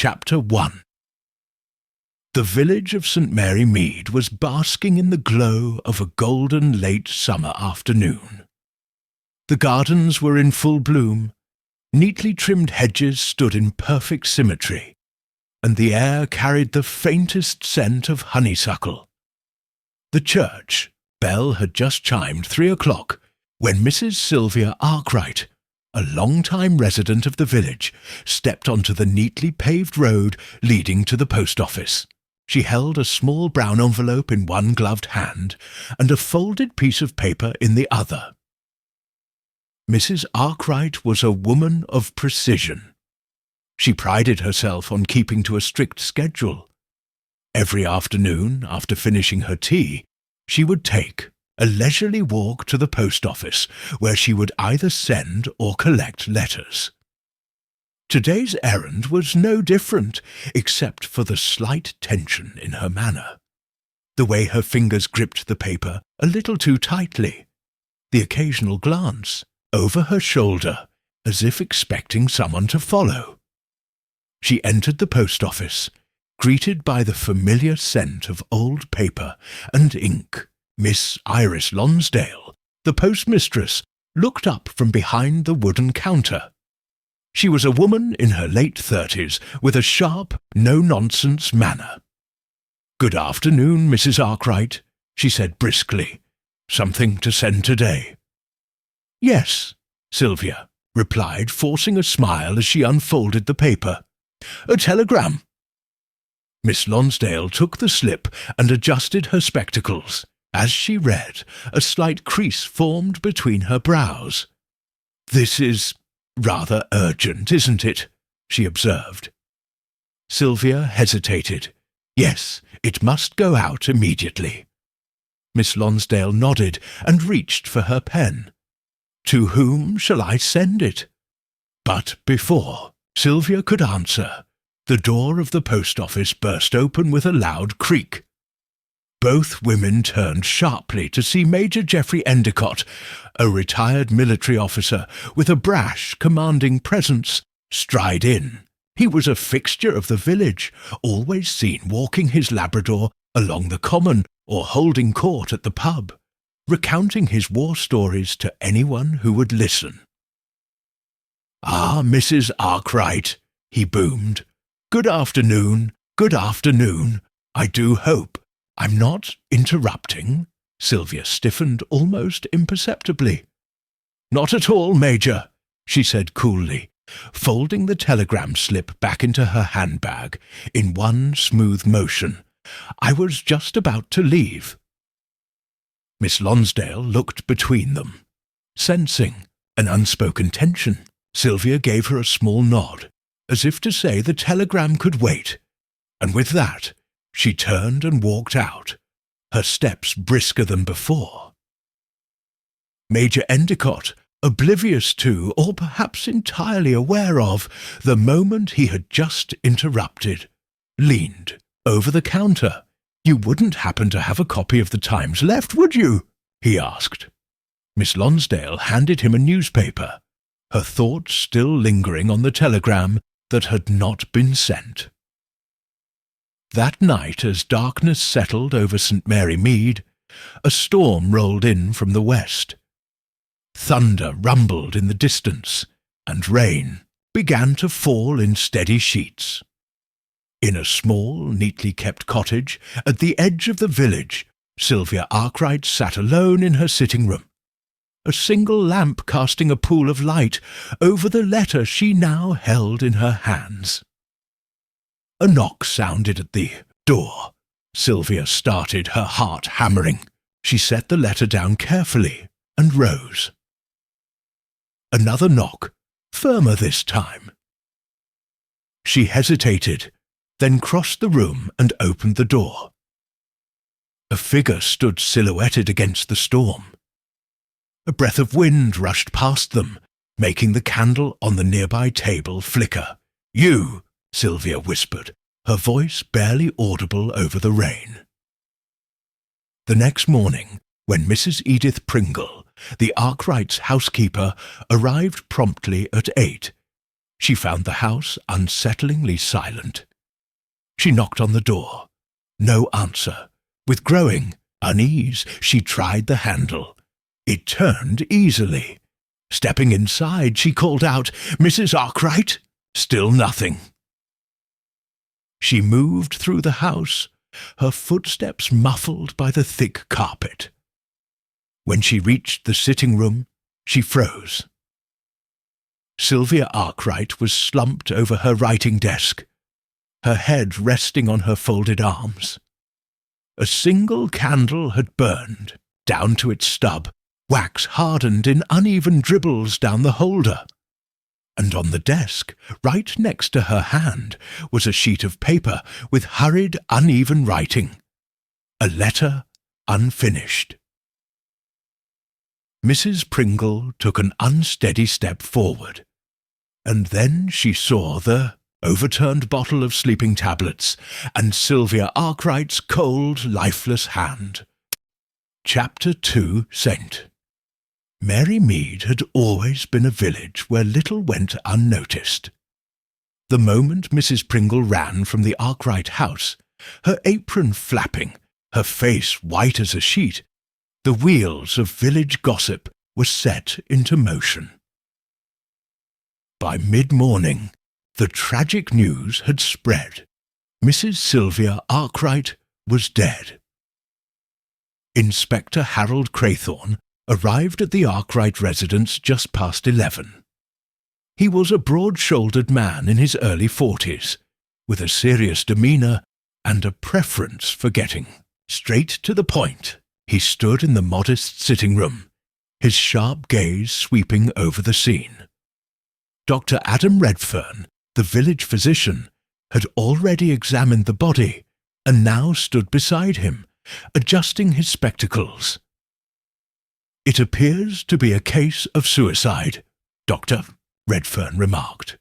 Chapter 1. The village of St. Mary Mead was basking in the glow of a golden late summer afternoon. The gardens were in full bloom, neatly trimmed hedges stood in perfect symmetry, and the air carried the faintest scent of honeysuckle. The church bell had just chimed 3 o'clock when Mrs. Sylvia Arkwright, a long-time resident of the village, stepped onto the neatly paved road leading to the post office. She held a small brown envelope in one gloved hand and a folded piece of paper in the other. Mrs. Arkwright was a woman of precision. She prided herself on keeping to a strict schedule. Every afternoon, after finishing her tea, she would take a leisurely walk to the post office, where she would either send or collect letters. Today's errand was no different, except for the slight tension in her manner, the way her fingers gripped the paper a little too tightly, the occasional glance over her shoulder as if expecting someone to follow. She entered the post office, greeted by the familiar scent of old paper and ink. Miss Iris Lonsdale, the postmistress, looked up from behind the wooden counter. She was a woman in her late 30s with a sharp, no-nonsense manner. "Good afternoon, Mrs. Arkwright," she said briskly. "Something to send today?" "Yes," Sylvia replied, forcing a smile as she unfolded the paper. "A telegram." Miss Lonsdale took the slip and adjusted her spectacles. As she read, a slight crease formed between her brows. "This is rather urgent, isn't it?" she observed. Sylvia hesitated. Yes, it must go out immediately. Miss Lonsdale nodded and reached for her pen. "To whom shall I send it?" But before Sylvia could answer, the door of the post office burst open with a loud creak. Both women turned sharply to see Major Geoffrey Endicott, a retired military officer with a brash, commanding presence, stride in. He was a fixture of the village, always seen walking his Labrador along the common or holding court at the pub, recounting his war stories to anyone who would listen. "Ah, Mrs. Arkwright," he boomed. "Good afternoon, good afternoon. I do hope I'm not interrupting." Sylvia stiffened almost imperceptibly. "Not at all, Major," she said coolly, folding the telegram slip back into her handbag in one smooth motion. "I was just about to leave." Miss Lonsdale looked between them. Sensing an unspoken tension, Sylvia gave her a small nod, as if to say the telegram could wait, and with that she turned and walked out, her steps brisker than before. Major Endicott, oblivious to, or perhaps entirely aware of, the moment he had just interrupted, leaned over the counter. "You wouldn't happen to have a copy of the Times left, would you?" he asked. Miss Lonsdale handed him a newspaper, her thoughts still lingering on the telegram that had not been sent. That night, as darkness settled over St. Mary Mead, a storm rolled in from the west. Thunder rumbled in the distance, and rain began to fall in steady sheets. In a small, neatly kept cottage at the edge of the village, Sylvia Arkwright sat alone in her sitting room, a single lamp casting a pool of light over the letter she now held in her hands. A knock sounded at the door. Sylvia started, her heart hammering. She set the letter down carefully and rose. Another knock, firmer this time. She hesitated, then crossed the room and opened the door. A figure stood silhouetted against the storm. A breath of wind rushed past them, making the candle on the nearby table flicker. "You!" Sylvia whispered, her voice barely audible over the rain. The next morning, when Mrs. Edith Pringle, the Arkwrights' housekeeper, arrived promptly at 8, She found the house unsettlingly silent. She knocked on the door. No answer. With growing unease, she tried the handle. It turned easily. Stepping inside, she called out, "Mrs. Arkwright?" Still nothing. She moved through the house, her footsteps muffled by the thick carpet. When she reached the sitting room, she froze. Sylvia Arkwright was slumped over her writing desk, her head resting on her folded arms. A single candle had burned, down to its stub, wax hardened in uneven dribbles down the holder. And on the desk, right next to her hand, was a sheet of paper with hurried, uneven writing. A letter unfinished. Mrs. Pringle took an unsteady step forward, and then she saw the overturned bottle of sleeping tablets and Sylvia Arkwright's cold, lifeless hand. Chapter 2 Sent. Mary Mead had always been a village where little went unnoticed. The moment Mrs. Pringle ran from the Arkwright house, her apron flapping, her face white as a sheet, the wheels of village gossip were set into motion. By mid-morning, the tragic news had spread. Mrs. Sylvia Arkwright was dead. Inspector Harold Craythorne arrived at the Arkwright residence just past 11. He was a broad-shouldered man in his early 40s, with a serious demeanour and a preference for getting straight to the point. He stood in the modest sitting room, his sharp gaze sweeping over the scene. Dr. Adam Redfern, the village physician, had already examined the body and now stood beside him, adjusting his spectacles. "It appears to be a case of suicide, Doctor," Redfern remarked.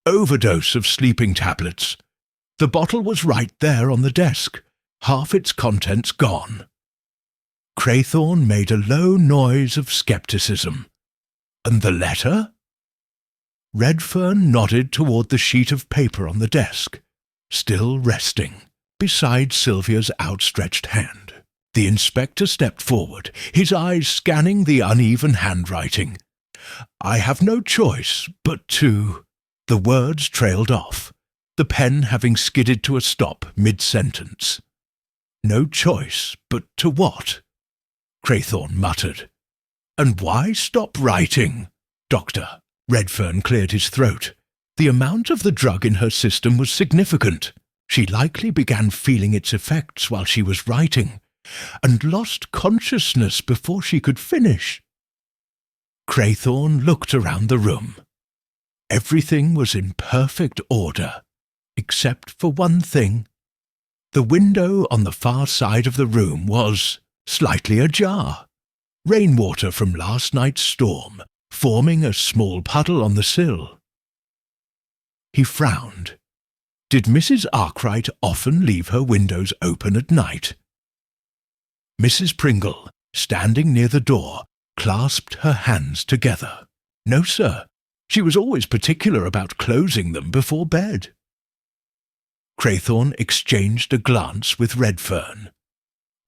"Overdose of sleeping tablets. The bottle was right there on the desk, half its contents gone." Craythorne made a low noise of scepticism. "And the letter?" Redfern nodded toward the sheet of paper on the desk, still resting, beside Sylvia's outstretched hand. The inspector stepped forward, his eyes scanning the uneven handwriting. "I have no choice but to—" The words trailed off, the pen having skidded to a stop mid-sentence. "No choice but to what?" Craythorne muttered. "And why stop writing, Doctor?" Redfern cleared his throat. The amount of the drug in her system was significant. She likely began feeling its effects while she was writing, and lost consciousness before she could finish. Craythorne looked around the room. Everything was in perfect order, except for one thing. The window on the far side of the room was slightly ajar, rainwater from last night's storm forming a small puddle on the sill. He frowned. Did Mrs. Arkwright often leave her windows open at night? Mrs. Pringle, standing near the door, clasped her hands together. "No, sir. She was always particular about closing them before bed." Craythorne exchanged a glance with Redfern.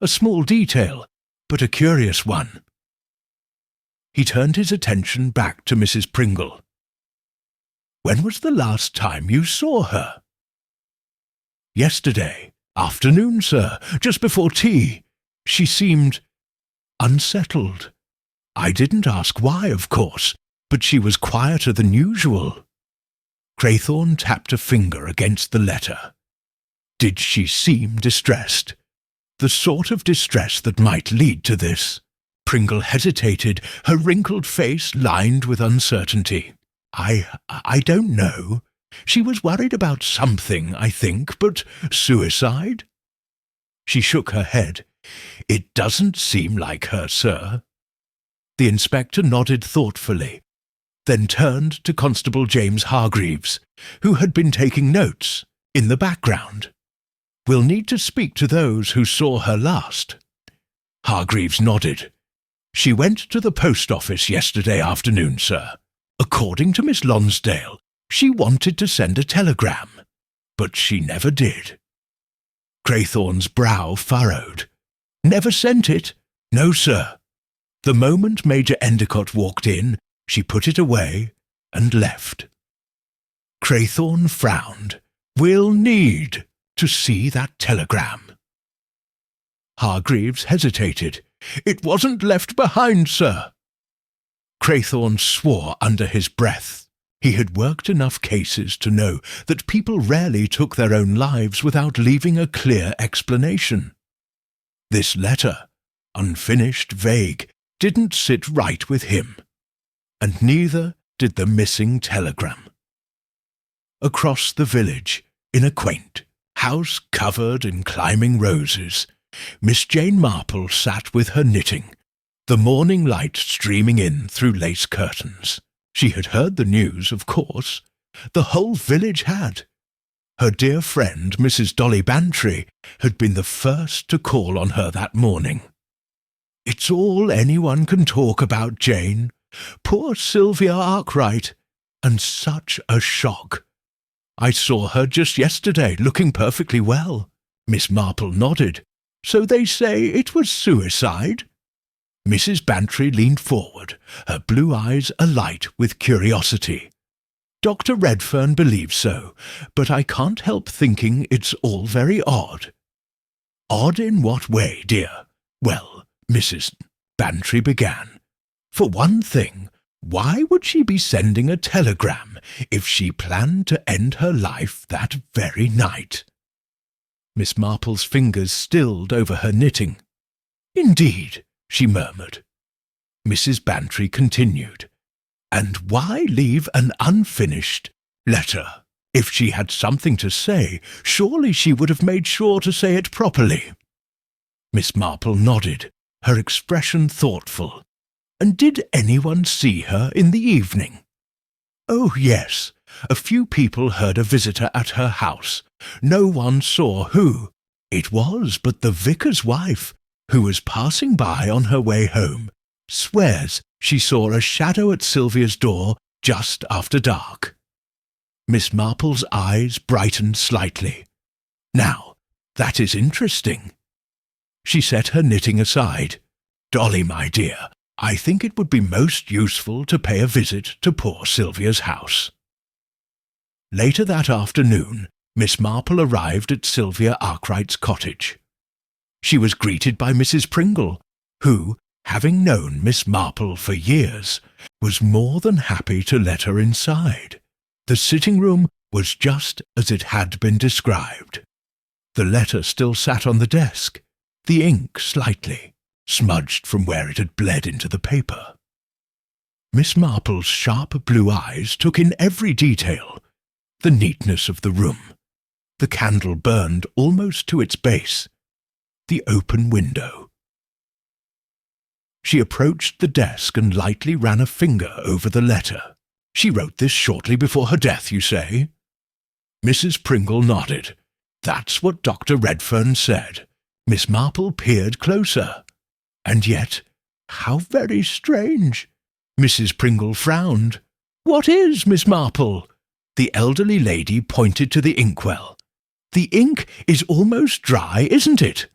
A small detail, but a curious one. He turned his attention back to Mrs. Pringle. "When was the last time you saw her?" "Yesterday afternoon, sir, just before tea. She seemed unsettled. I didn't ask why, of course, but she was quieter than usual." Craythorne tapped a finger against the letter. "Did she seem distressed? The sort of distress that might lead to this?" Pringle hesitated, her wrinkled face lined with uncertainty. I don't know. She was worried about something, I think, but suicide?" She shook her head. "It doesn't seem like her, sir." The inspector nodded thoughtfully, then turned to Constable James Hargreaves, who had been taking notes, in the background. "We'll need to speak to those who saw her last." Hargreaves nodded. "She went to the post office yesterday afternoon, sir. According to Miss Lonsdale, She wanted to send a telegram, but she never did. Craythorne's brow furrowed. Never sent it? No, sir. The moment Major Endicott walked in, she put it away and left. Craythorne frowned. We'll need to see that telegram. Hargreaves hesitated. It wasn't left behind, sir. Craythorne swore under his breath. He had worked enough cases to know that people rarely took their own lives without leaving a clear explanation. This letter, unfinished, vague, didn't sit right with him, and neither did the missing telegram. Across the village, in a quaint house covered in climbing roses, Miss Jane Marple sat with her knitting, the morning light streaming in through lace curtains. She had heard the news, of course. The whole village had. Her dear friend, Mrs. Dolly Bantry, had been the first to call on her that morning. It's all anyone can talk about, Jane. Poor Sylvia Arkwright. And such a shock. I saw her just yesterday, looking perfectly well. Miss Marple nodded. So they say it was suicide? Mrs. Bantry leaned forward, her blue eyes alight with curiosity. Dr. Redfern believes so, but I can't help thinking it's all very odd. Odd in what way, dear? Well, Mrs. Bantry began. For one thing, why would she be sending a telegram if she planned to end her life that very night? Miss Marple's fingers stilled over her knitting. Indeed, she murmured. Mrs. Bantry continued. And why leave an unfinished letter? If she had something to say, surely she would have made sure to say it properly. Miss Marple nodded, her expression thoughtful. And did anyone see her in the evening? Oh, yes. A few people heard a visitor at her house. No one saw who. It was but the vicar's wife, who was passing by on her way home, swears she saw a shadow at Sylvia's door just after dark. Miss Marple's eyes brightened slightly. Now, that is interesting. She set her knitting aside. Dolly, my dear, I think it would be most useful to pay a visit to poor Sylvia's house. Later that afternoon, Miss Marple arrived at Sylvia Arkwright's cottage. She was greeted by Mrs. Pringle, who, having known Miss Marple for years, was more than happy to let her inside. The sitting-room was just as it had been described. The letter still sat on the desk, the ink slightly smudged from where it had bled into the paper. Miss Marple's sharp blue eyes took in every detail, the neatness of the room. The candle burned almost to its base, the open window. She approached the desk and lightly ran a finger over the letter. She wrote this shortly before her death, you say? Mrs. Pringle nodded. That's what Dr. Redfern said. Miss Marple peered closer. And yet, how very strange. Mrs. Pringle frowned. What is, Miss Marple? The elderly lady pointed to the inkwell. The ink is almost dry, isn't it?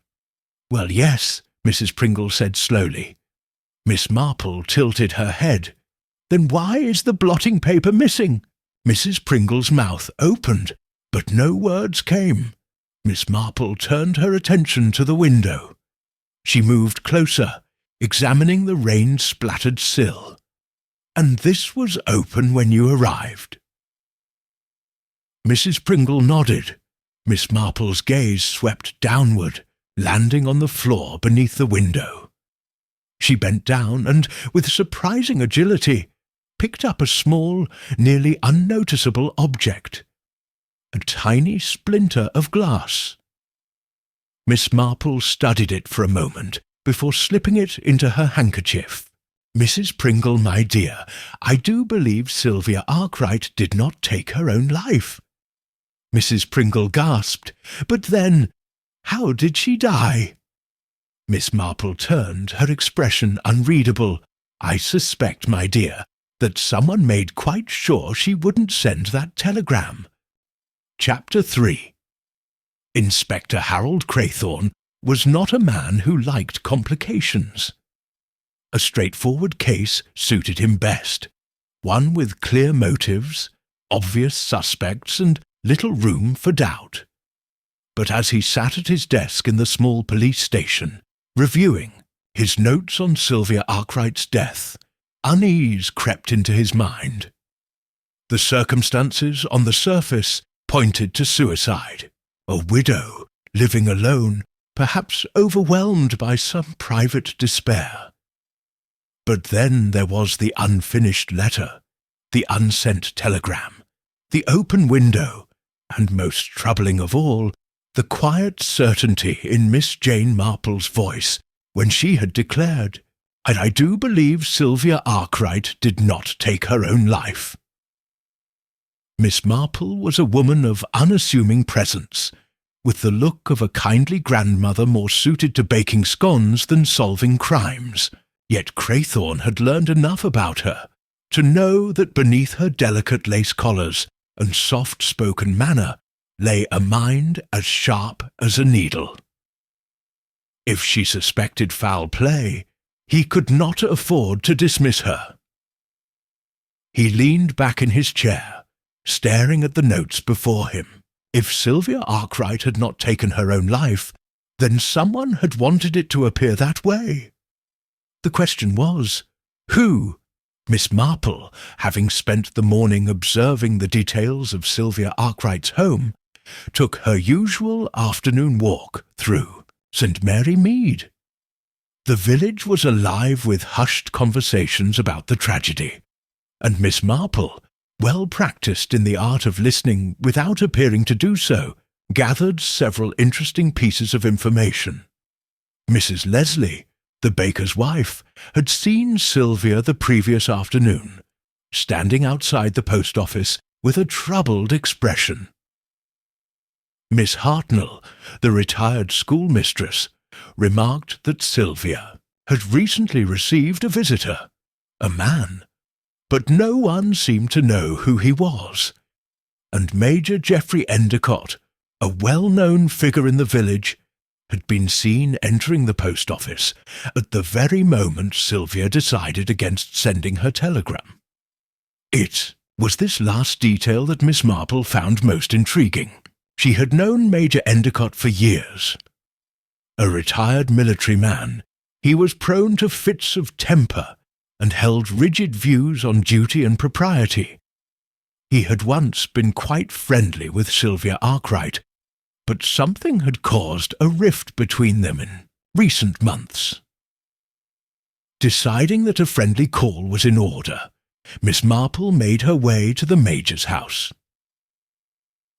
Well, yes, Mrs. Pringle said slowly. Miss Marple tilted her head. Then why is the blotting paper missing? Mrs. Pringle's mouth opened, but no words came. Miss Marple turned her attention to the window. She moved closer, examining the rain-splattered sill. And this was open when you arrived. Mrs. Pringle nodded. Miss Marple's gaze swept downward, landing on the floor beneath the window. She bent down and, with surprising agility, picked up a small, nearly unnoticeable object. A tiny splinter of glass. Miss Marple studied it for a moment before slipping it into her handkerchief. Mrs. Pringle, my dear, I do believe Sylvia Arkwright did not take her own life. Mrs. Pringle gasped. But then, how did she die? Miss Marple turned, her expression unreadable. I suspect, my dear, that someone made quite sure she wouldn't send that telegram. Chapter 3. Inspector Harold Craythorne was not a man who liked complications. A straightforward case suited him best, one with clear motives, obvious suspects, and little room for doubt. But as he sat at his desk in the small police station, reviewing his notes on Sylvia Arkwright's death, unease crept into his mind. The circumstances on the surface pointed to suicide, a widow living alone, perhaps overwhelmed by some private despair. But then there was the unfinished letter, the unsent telegram, the open window, and most troubling of all, the quiet certainty in Miss Jane Marple's voice when she had declared, "And I do believe Sylvia Arkwright did not take her own life." Miss Marple was a woman of unassuming presence, with the look of a kindly grandmother more suited to baking scones than solving crimes. Yet Craythorne had learned enough about her to know that beneath her delicate lace collars and soft-spoken manner lay a mind as sharp as a needle. If she suspected foul play, he could not afford to dismiss her. He leaned back in his chair, staring at the notes before him. If Sylvia Arkwright had not taken her own life, then someone had wanted it to appear that way. The question was, who? Miss Marple, having spent the morning observing the details of Sylvia Arkwright's home, took her usual afternoon walk through St. Mary Mead. The village was alive with hushed conversations about the tragedy, and Miss Marple, well practised in the art of listening without appearing to do so, gathered several interesting pieces of information. Mrs. Leslie, the baker's wife, had seen Sylvia the previous afternoon, standing outside the post office with a troubled expression. Miss Hartnell, the retired schoolmistress, remarked that Sylvia had recently received a visitor, a man, but no one seemed to know who he was, and Major Geoffrey Endicott, a well-known figure in the village, had been seen entering the post office at the very moment Sylvia decided against sending her telegram. It was this last detail that Miss Marple found most intriguing. She had known Major Endicott for years. A retired military man, he was prone to fits of temper and held rigid views on duty and propriety. He had once been quite friendly with Sylvia Arkwright, but something had caused a rift between them in recent months. Deciding that a friendly call was in order, Miss Marple made her way to the Major's house.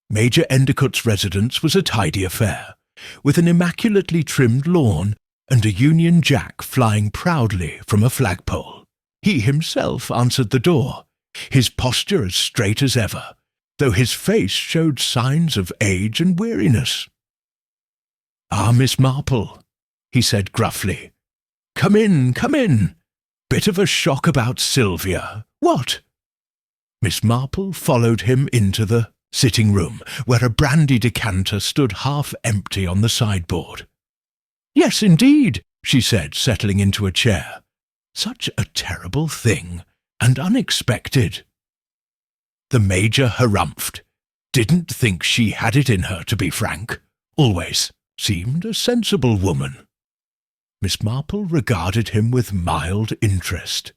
Major Endicott's residence was a tidy affair, with an immaculately trimmed lawn and a Union Jack flying proudly from a flagpole. He himself answered the door, his posture as straight as ever, though his face showed signs of age and weariness. "Ah, Miss Marple," he said gruffly. Come in, come in. Bit of a shock about Sylvia. What?" Miss Marple followed him into the sitting-room, where a brandy decanter stood half empty on the sideboard. "Yes, indeed," she said, settling into a chair. "Such a terrible thing, and unexpected." The Major harumphed. Didn't think she had it in her, to be frank. Always seemed a sensible woman. Miss Marple regarded him with mild interest.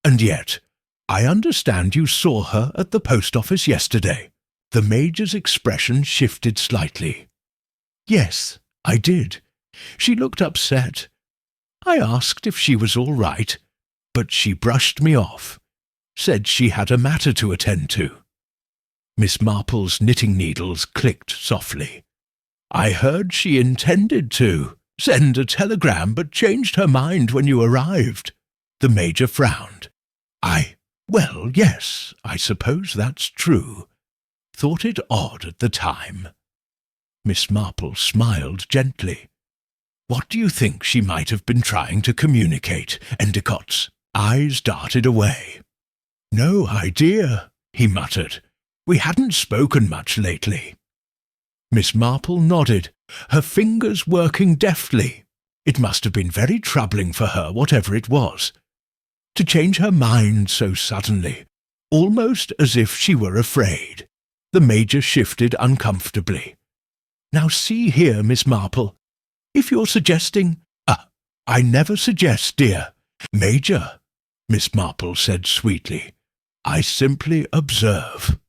"And yet, I understand you saw her at the post office yesterday." The Major's expression shifted slightly. "Yes, I did. She looked upset. I asked if she was all right, but she brushed me off. Said she had a matter to attend to." Miss Marple's knitting needles clicked softly. "I heard she intended to send a telegram, but changed her mind when you arrived." The Major frowned. Well, yes, I suppose that's true. Thought it odd at the time." Miss Marple smiled gently. "What do you think she might have been trying to communicate?" Endicott's eyes darted away. "No idea," he muttered. "We hadn't spoken much lately." Miss Marple nodded, her fingers working deftly. It must have been very troubling for her, whatever it was. To change her mind so suddenly, almost as if she were afraid. The Major shifted uncomfortably. "Now see here, Miss Marple, if you're suggesting—" "I never suggest, dear." "Major," Miss Marple said sweetly, "I simply observe."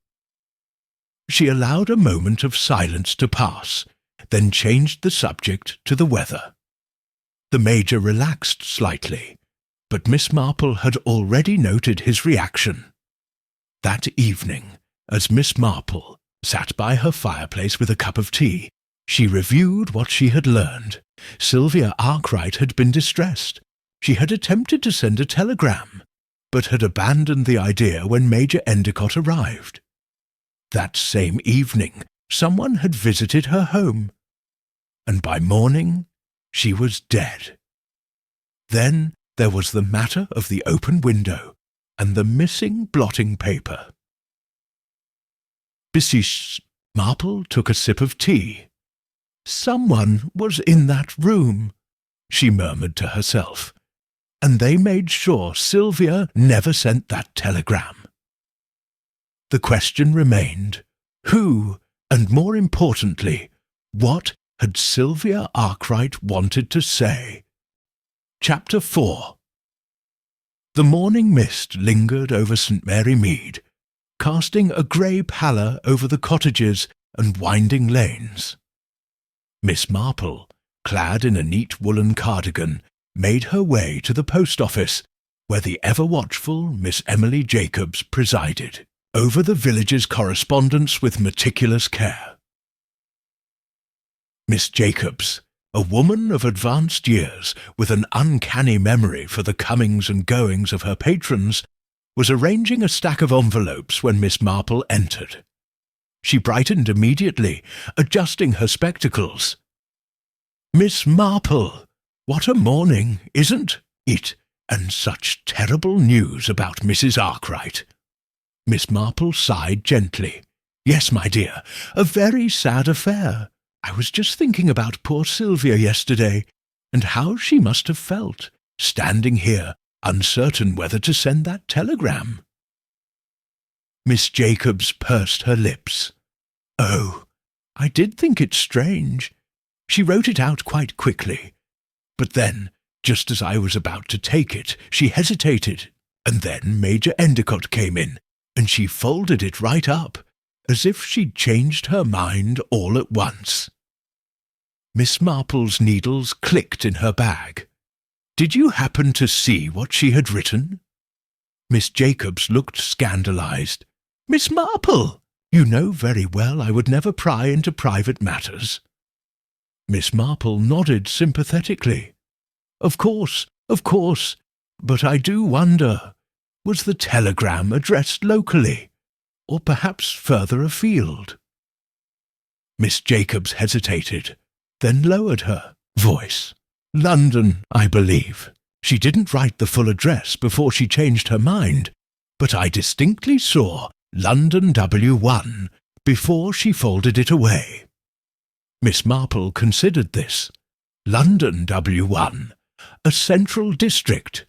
She allowed a moment of silence to pass, then changed the subject to the weather. The Major relaxed slightly, but Miss Marple had already noted his reaction. That evening, as Miss Marple sat by her fireplace with a cup of tea, she reviewed what she had learned. Sylvia Arkwright had been distressed. She had attempted to send a telegram, but had abandoned the idea when Major Endicott arrived. That same evening, someone had visited her home, and by morning she was dead. Then there was the matter of the open window and the missing blotting paper. Mrs. Marple took a sip of tea. "Someone was in that room," she murmured to herself, "and they made sure Sylvia never sent that telegram." The question remained, who, and more importantly, what had Sylvia Arkwright wanted to say? Chapter 4. The morning mist lingered over St. Mary Mead, casting a grey pallor over the cottages and winding lanes. Miss Marple, clad in a neat woolen cardigan, made her way to the post office, where the ever-watchful Miss Emily Jacobs presided over the village's correspondence with meticulous care. Miss Jacobs, a woman of advanced years with an uncanny memory for the comings and goings of her patrons, was arranging a stack of envelopes when Miss Marple entered. She brightened immediately, adjusting her spectacles. "Miss Marple, what a morning, isn't it? And such terrible news about Mrs. Arkwright." Miss Marple sighed gently. "Yes, my dear, a very sad affair. I was just thinking about poor Sylvia yesterday, and how she must have felt, standing here, uncertain whether to send that telegram." Miss Jacobs pursed her lips. "Oh, I did think it strange. She wrote it out quite quickly. But then, just as I was about to take it, she hesitated, and then Major Endicott came in, and she folded it right up, as if she'd changed her mind all at once." Miss Marple's needles clicked in her bag. "Did you happen to see what she had written?" Miss Jacobs looked scandalized. "Miss Marple, you know very well I would never pry into private matters." Miss Marple nodded sympathetically. Of course, but I do wonder, was the telegram addressed locally, or perhaps further afield?" Miss Jacobs hesitated, then lowered her voice. "London, I believe. She didn't write the full address before she changed her mind, but I distinctly saw London W1 before she folded it away." Miss Marple considered this. London W1, a central district.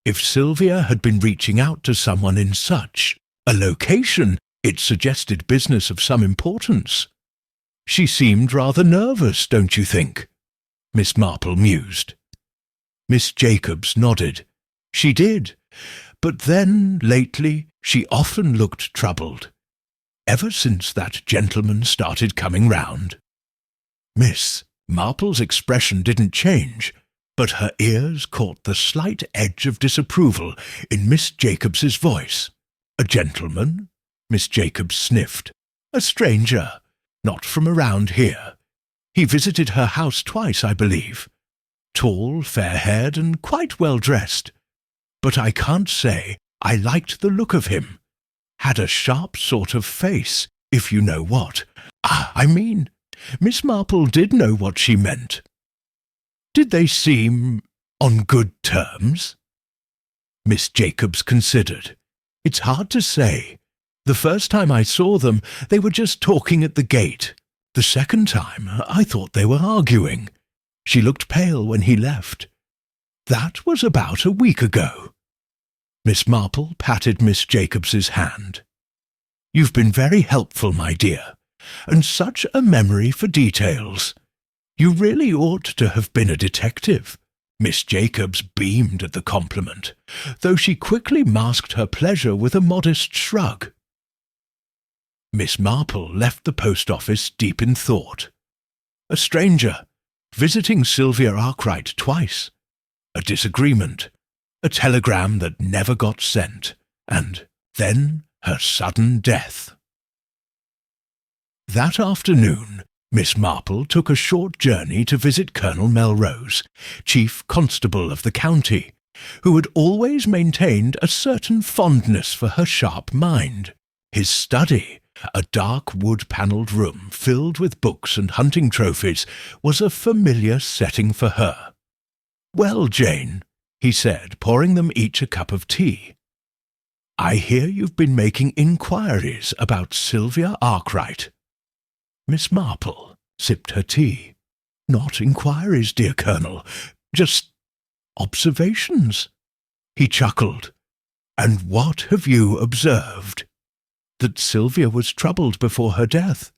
If Sylvia had been reaching out to someone in such a location, it suggested business of some importance. "She seemed rather nervous, don't you think?" Miss Marple mused. Miss Jacobs nodded. "She did, but then, lately, she often looked troubled, ever since that gentleman started coming round." Miss Marple's expression didn't change, but her ears caught the slight edge of disapproval in Miss Jacobs's voice. "A gentleman?" Miss Jacobs sniffed. "A stranger, not from around here. He visited her house twice, I believe. Tall, fair-haired, and quite well-dressed. But I can't say I liked the look of him. Had a sharp sort of face, if you know what. Miss Marple did know what she meant." "Did they seem on good terms?" Miss Jacobs considered. It's hard to say. The first time I saw them, they were just talking at the gate. The second time, I thought they were arguing. She looked pale when he left. That was about a week ago." Miss Marple patted Miss Jacobs's hand. "You've been very helpful, my dear, and such a memory for details. You really ought to have been a detective." Miss Jacobs beamed at the compliment, though she quickly masked her pleasure with a modest shrug. Miss Marple left the post office deep in thought. A stranger, visiting Sylvia Arkwright twice, a disagreement, a telegram that never got sent, and then her sudden death. That afternoon, Miss Marple took a short journey to visit Colonel Melrose, Chief Constable of the county, who had always maintained a certain fondness for her sharp mind. His study, a dark wood-panelled room filled with books and hunting trophies, was a familiar setting for her. "Well, Jane," he said, pouring them each a cup of tea, "I hear you've been making inquiries about Sylvia Arkwright." Miss Marple sipped her tea. "Not inquiries, dear Colonel, just observations." He chuckled. "And what have you observed?" "That Sylvia was troubled before her death,"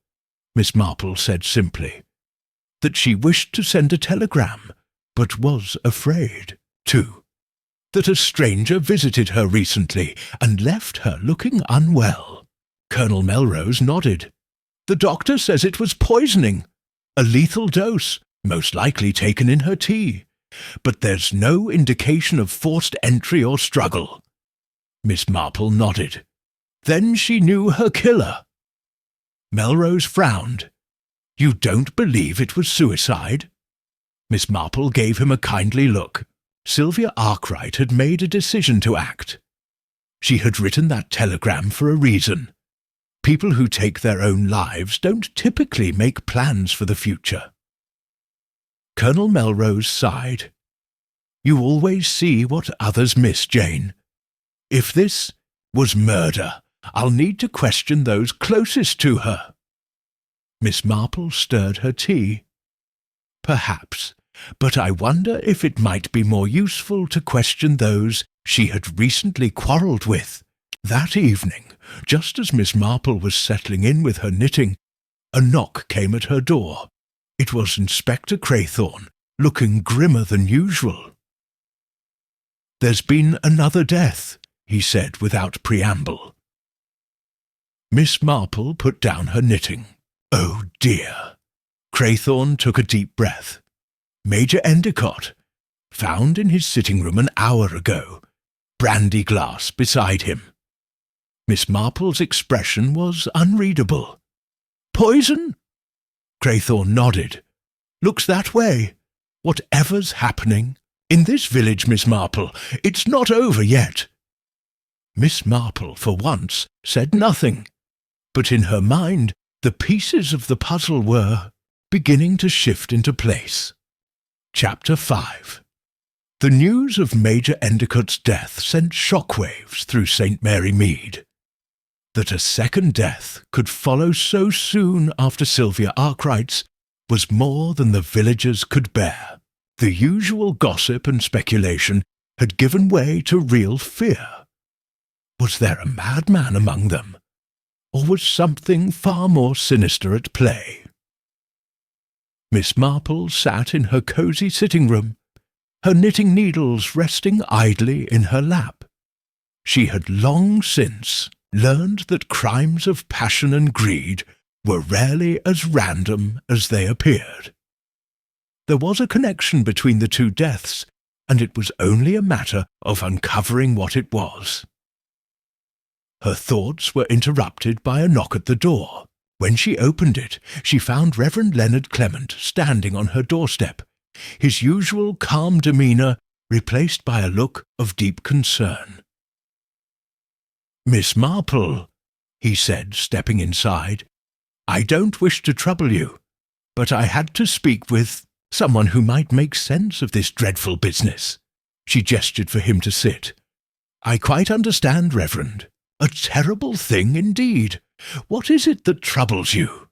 Miss Marple said simply. "That she wished to send a telegram, but was afraid, too. That a stranger visited her recently and left her looking unwell." Colonel Melrose nodded. "The doctor says it was poisoning. A lethal dose, most likely taken in her tea. But there's no indication of forced entry or struggle." Miss Marple nodded. "Then she knew her killer." Melrose frowned. "You don't believe it was suicide?" Miss Marple gave him a kindly look. Sylvia Arkwright had made a decision to act. She had written that telegram for a reason. People who take their own lives don't typically make plans for the future. Colonel Melrose sighed. "You always see what others miss, Jane. If this was murder, I'll need to question those closest to her." Miss Marple stirred her tea. "Perhaps, but I wonder if it might be more useful to question those she had recently quarrelled with." That evening, just as Miss Marple was settling in with her knitting, a knock came at her door. It was Inspector Craythorne, looking grimmer than usual. "There's been another death," he said without preamble. Miss Marple put down her knitting. "Oh dear." Craythorne took a deep breath. "Major Endicott, found in his sitting room an hour ago, brandy glass beside him." Miss Marple's expression was unreadable. "Poison?" Craythorne nodded. "Looks that way. Whatever's happening in this village, Miss Marple, it's not over yet." Miss Marple, for once, said nothing, but in her mind the pieces of the puzzle were beginning to shift into place. Chapter 5. The news of Major Endicott's death sent shockwaves through St. Mary Mead. That a second death could follow so soon after Sylvia Arkwright's was more than the villagers could bear. The usual gossip and speculation had given way to real fear. Was there a madman among them, or was something far more sinister at play? Miss Marple sat in her cosy sitting room, her knitting needles resting idly in her lap. She had long since learned that crimes of passion and greed were rarely as random as they appeared. There was a connection between the two deaths, and it was only a matter of uncovering what it was. Her thoughts were interrupted by a knock at the door. When she opened it, she found Reverend Leonard Clement standing on her doorstep, his usual calm demeanour replaced by a look of deep concern. "Miss Marple," he said, stepping inside, "I don't wish to trouble you, but I had to speak with someone who might make sense of this dreadful business." She gestured for him to sit. "I quite understand, Reverend. A terrible thing indeed. What is it that troubles you?"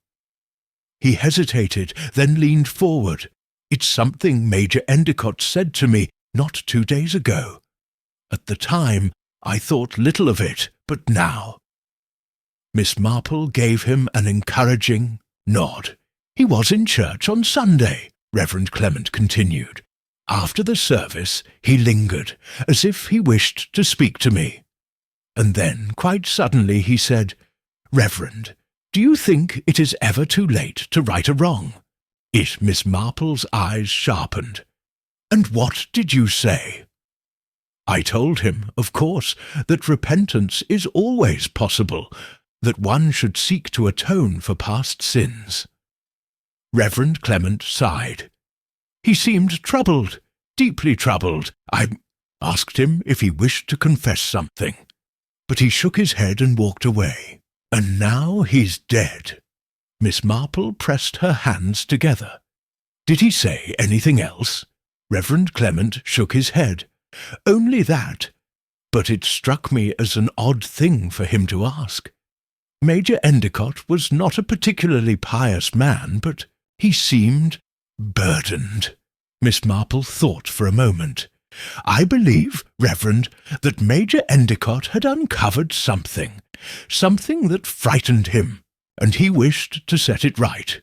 He hesitated, then leaned forward. "It's something Major Endicott said to me not 2 days ago. At the time, I thought little of it, but now—" Miss Marple gave him an encouraging nod. "He was in church on Sunday," Reverend Clement continued. "After the service, he lingered, as if he wished to speak to me. And then, quite suddenly, he said, 'Reverend, do you think it is ever too late to right a wrong?'" Miss Marple's eyes sharpened. "And what did you say?" "I told him, of course, that repentance is always possible, that one should seek to atone for past sins." Reverend Clement sighed. "He seemed troubled, deeply troubled. I asked him if he wished to confess something, but he shook his head and walked away. And now he's dead." Miss Marple pressed her hands together. "Did he say anything else?" Reverend Clement shook his head. "Only that. But it struck me as an odd thing for him to ask. Major Endicott was not a particularly pious man, but he seemed burdened." Miss Marple thought for a moment. "I believe, Reverend, that Major Endicott had uncovered something that frightened him, and he wished to set it right."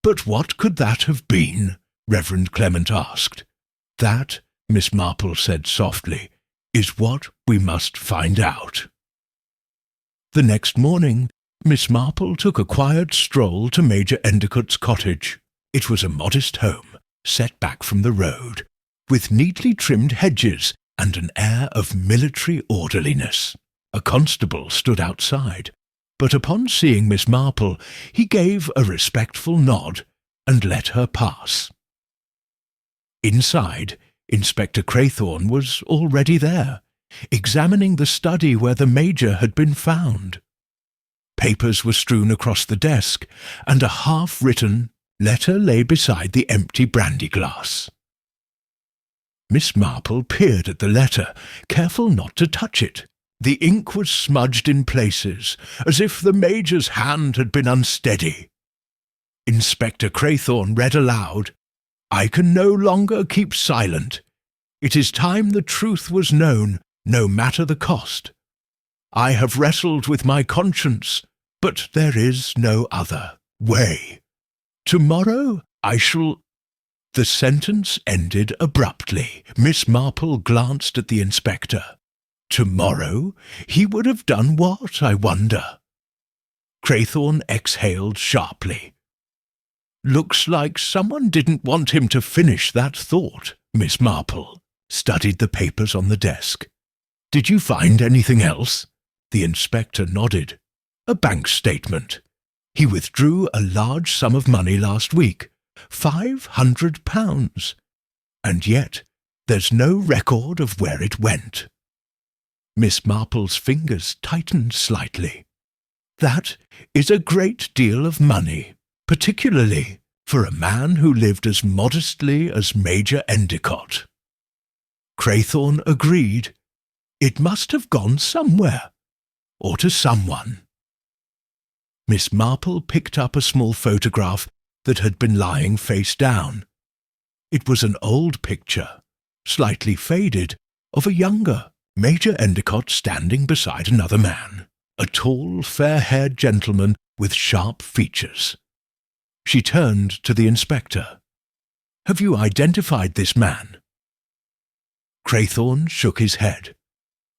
"But what could that have been?" Reverend Clement asked. "That," Miss Marple said softly, "is what we must find out." The next morning, Miss Marple took a quiet stroll to Major Endicott's cottage. It was a modest home, set back from the road, with neatly trimmed hedges and an air of military orderliness. A constable stood outside, but upon seeing Miss Marple, he gave a respectful nod and let her pass. Inside, Inspector Craythorne was already there, examining the study where the Major had been found. Papers were strewn across the desk, and a half-written letter lay beside the empty brandy glass. Miss Marple peered at the letter, careful not to touch it. The ink was smudged in places, as if the Major's hand had been unsteady. Inspector Craythorne read aloud, "I can no longer keep silent. It is time the truth was known, no matter the cost. I have wrestled with my conscience, but there is no other way. Tomorrow I shall—" The sentence ended abruptly. Miss Marple glanced at the inspector. Tomorrow? He would have done what, I wonder? Craythorne exhaled sharply. "Looks like someone didn't want him to finish that thought." Miss Marple studied the papers on the desk. "Did you find anything else?" The inspector nodded. "A bank statement. He withdrew a large sum of money last week, £500, and yet there's no record of where it went." Miss Marple's fingers tightened slightly. "That is a great deal of money, particularly for a man who lived as modestly as Major Endicott." Craythorne agreed. "It must have gone somewhere, or to someone." Miss Marple picked up a small photograph that had been lying face down. It was an old picture, slightly faded, of a younger Major Endicott standing beside another man, a tall, fair-haired gentleman with sharp features. She turned to the inspector. "Have you identified this man?" Craythorne shook his head.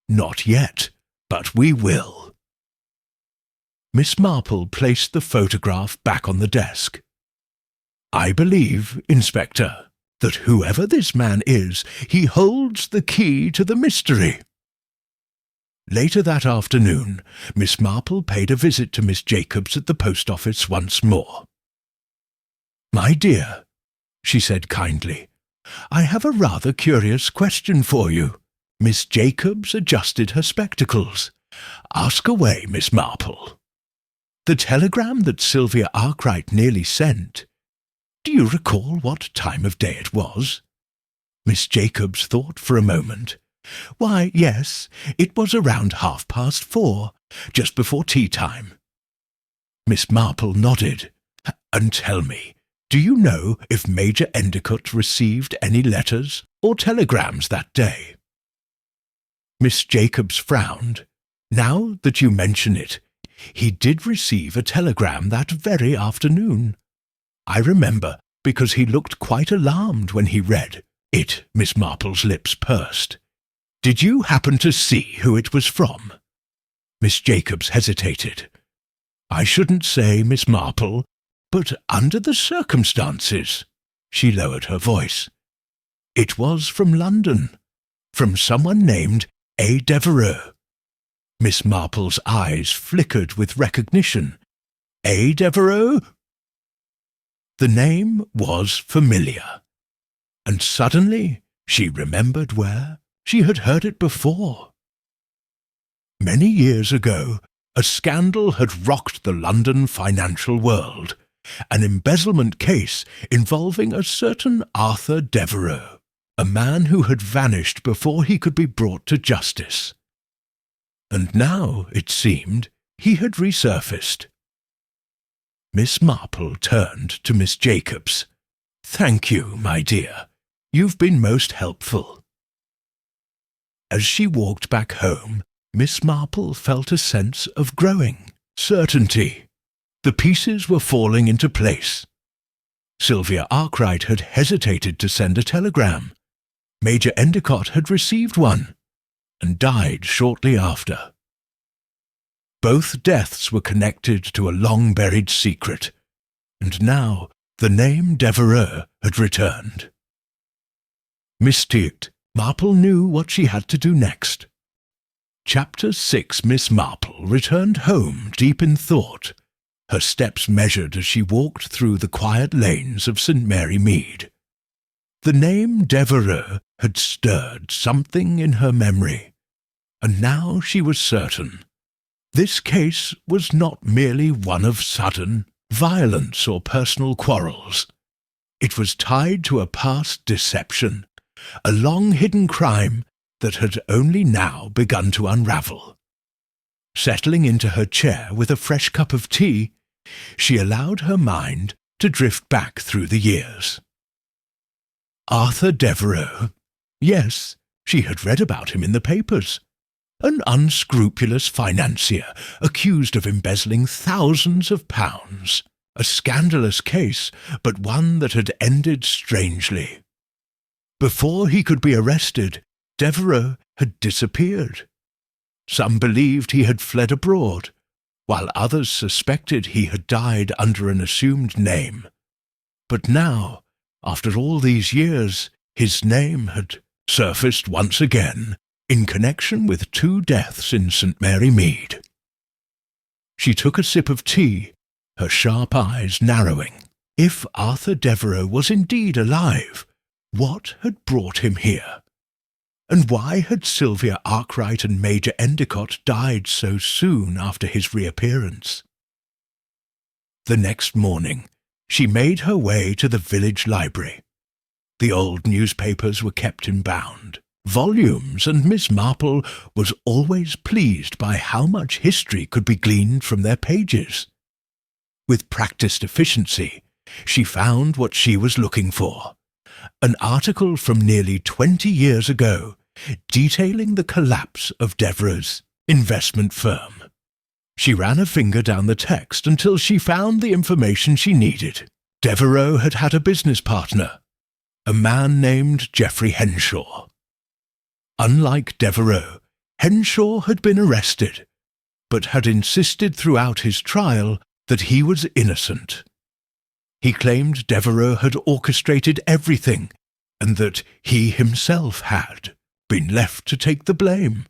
"Not yet, but we will." Miss Marple placed the photograph back on the desk. "I believe, Inspector, that whoever this man is, he holds the key to the mystery." Later that afternoon, Miss Marple paid a visit to Miss Jacobs at the post office once more. "My dear," she said kindly, "I have a rather curious question for you." Miss Jacobs adjusted her spectacles. "Ask away, Miss Marple." "The telegram that Sylvia Arkwright nearly sent. Do you recall what time of day it was?" Miss Jacobs thought for a moment. Why, yes, it was around 4:30, just before tea time. Miss Marple nodded. And tell me, do you know if Major Endicott received any letters or telegrams that day? Miss Jacobs frowned. Now that you mention it, he did receive a telegram that very afternoon. I remember, because he looked quite alarmed when he read it. Miss Marple's lips pursed. Did you happen to see who it was from? Miss Jacobs hesitated. I shouldn't say, Miss Marple, but under the circumstances. She lowered her voice. It was from London, from someone named A. Devereux. Miss Marple's eyes flickered with recognition. A. Devereux? The name was familiar, and suddenly she remembered where she had heard it before. Many years ago, a scandal had rocked the London financial world, an embezzlement case involving a certain Arthur Devereux, a man who had vanished before he could be brought to justice. And now, it seemed, he had resurfaced. Miss Marple turned to Miss Jacobs. Thank you, my dear. You've been most helpful. As she walked back home, Miss Marple felt a sense of growing certainty. The pieces were falling into place. Sylvia Arkwright had hesitated to send a telegram. Major Endicott had received one, and died shortly after. Both deaths were connected to a long-buried secret, and now the name Devereux had returned. Mystified, Marple knew what she had to do next. Chapter 6. Miss Marple returned home deep in thought, her steps measured as she walked through the quiet lanes of St. Mary Mead. The name Devereux had stirred something in her memory, and now she was certain. This case was not merely one of sudden violence or personal quarrels. It was tied to a past deception, a long-hidden crime that had only now begun to unravel. Settling into her chair with a fresh cup of tea, she allowed her mind to drift back through the years. Arthur Devereux. Yes, she had read about him in the papers. An unscrupulous financier accused of embezzling thousands of pounds. A scandalous case, but one that had ended strangely. Before he could be arrested, Devereux had disappeared. Some believed he had fled abroad, while others suspected he had died under an assumed name. But now, after all these years, his name had surfaced once again in connection with 2 deaths in St. Mary Mead. She took a sip of tea, her sharp eyes narrowing. If Arthur Devereux was indeed alive, what had brought him here? And why had Sylvia Arkwright and Major Endicott died so soon after his reappearance? The next morning, she made her way to the village library. The old newspapers were kept in bound, volumes, and Miss Marple was always pleased by how much history could be gleaned from their pages. With practiced efficiency, she found what she was looking for, an article from nearly 20 years ago detailing the collapse of Devereux's investment firm. She ran a finger down the text until she found the information she needed. Devereux had had a business partner, a man named Geoffrey Henshaw. Unlike Devereux, Henshaw had been arrested, but had insisted throughout his trial that he was innocent. He claimed Devereux had orchestrated everything, and that he himself had been left to take the blame.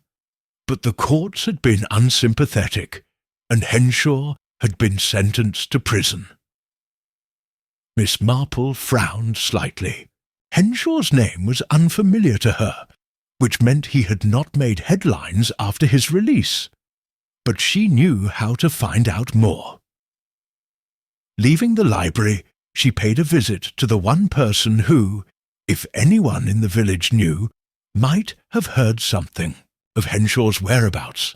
But the courts had been unsympathetic, and Henshaw had been sentenced to prison. Miss Marple frowned slightly. Henshaw's name was unfamiliar to her, which meant he had not made headlines after his release. But she knew how to find out more. Leaving the library, she paid a visit to the one person who, if anyone in the village knew, might have heard something of Henshaw's whereabouts.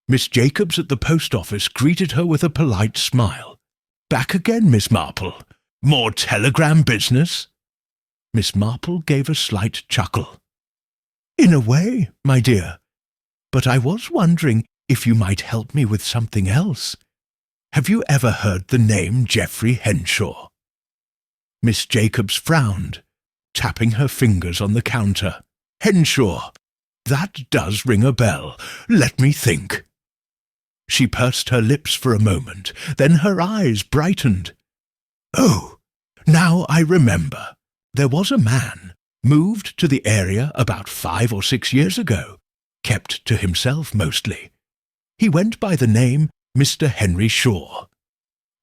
Miss Jacobs at the post office greeted her with a polite smile. "Back again, Miss Marple. More telegram business?" Miss Marple gave a slight chuckle. "In a way, my dear. But I was wondering if you might help me with something else. Have you ever heard the name Geoffrey Henshaw?" Miss Jacobs frowned, tapping her fingers on the counter. "Henshaw. That does ring a bell. Let me think." She pursed her lips for a moment, then her eyes brightened. "Oh, now I remember. There was a man, moved to the area about 5 or 6 years ago, kept to himself mostly. He went by the name Mr. Henry Shaw."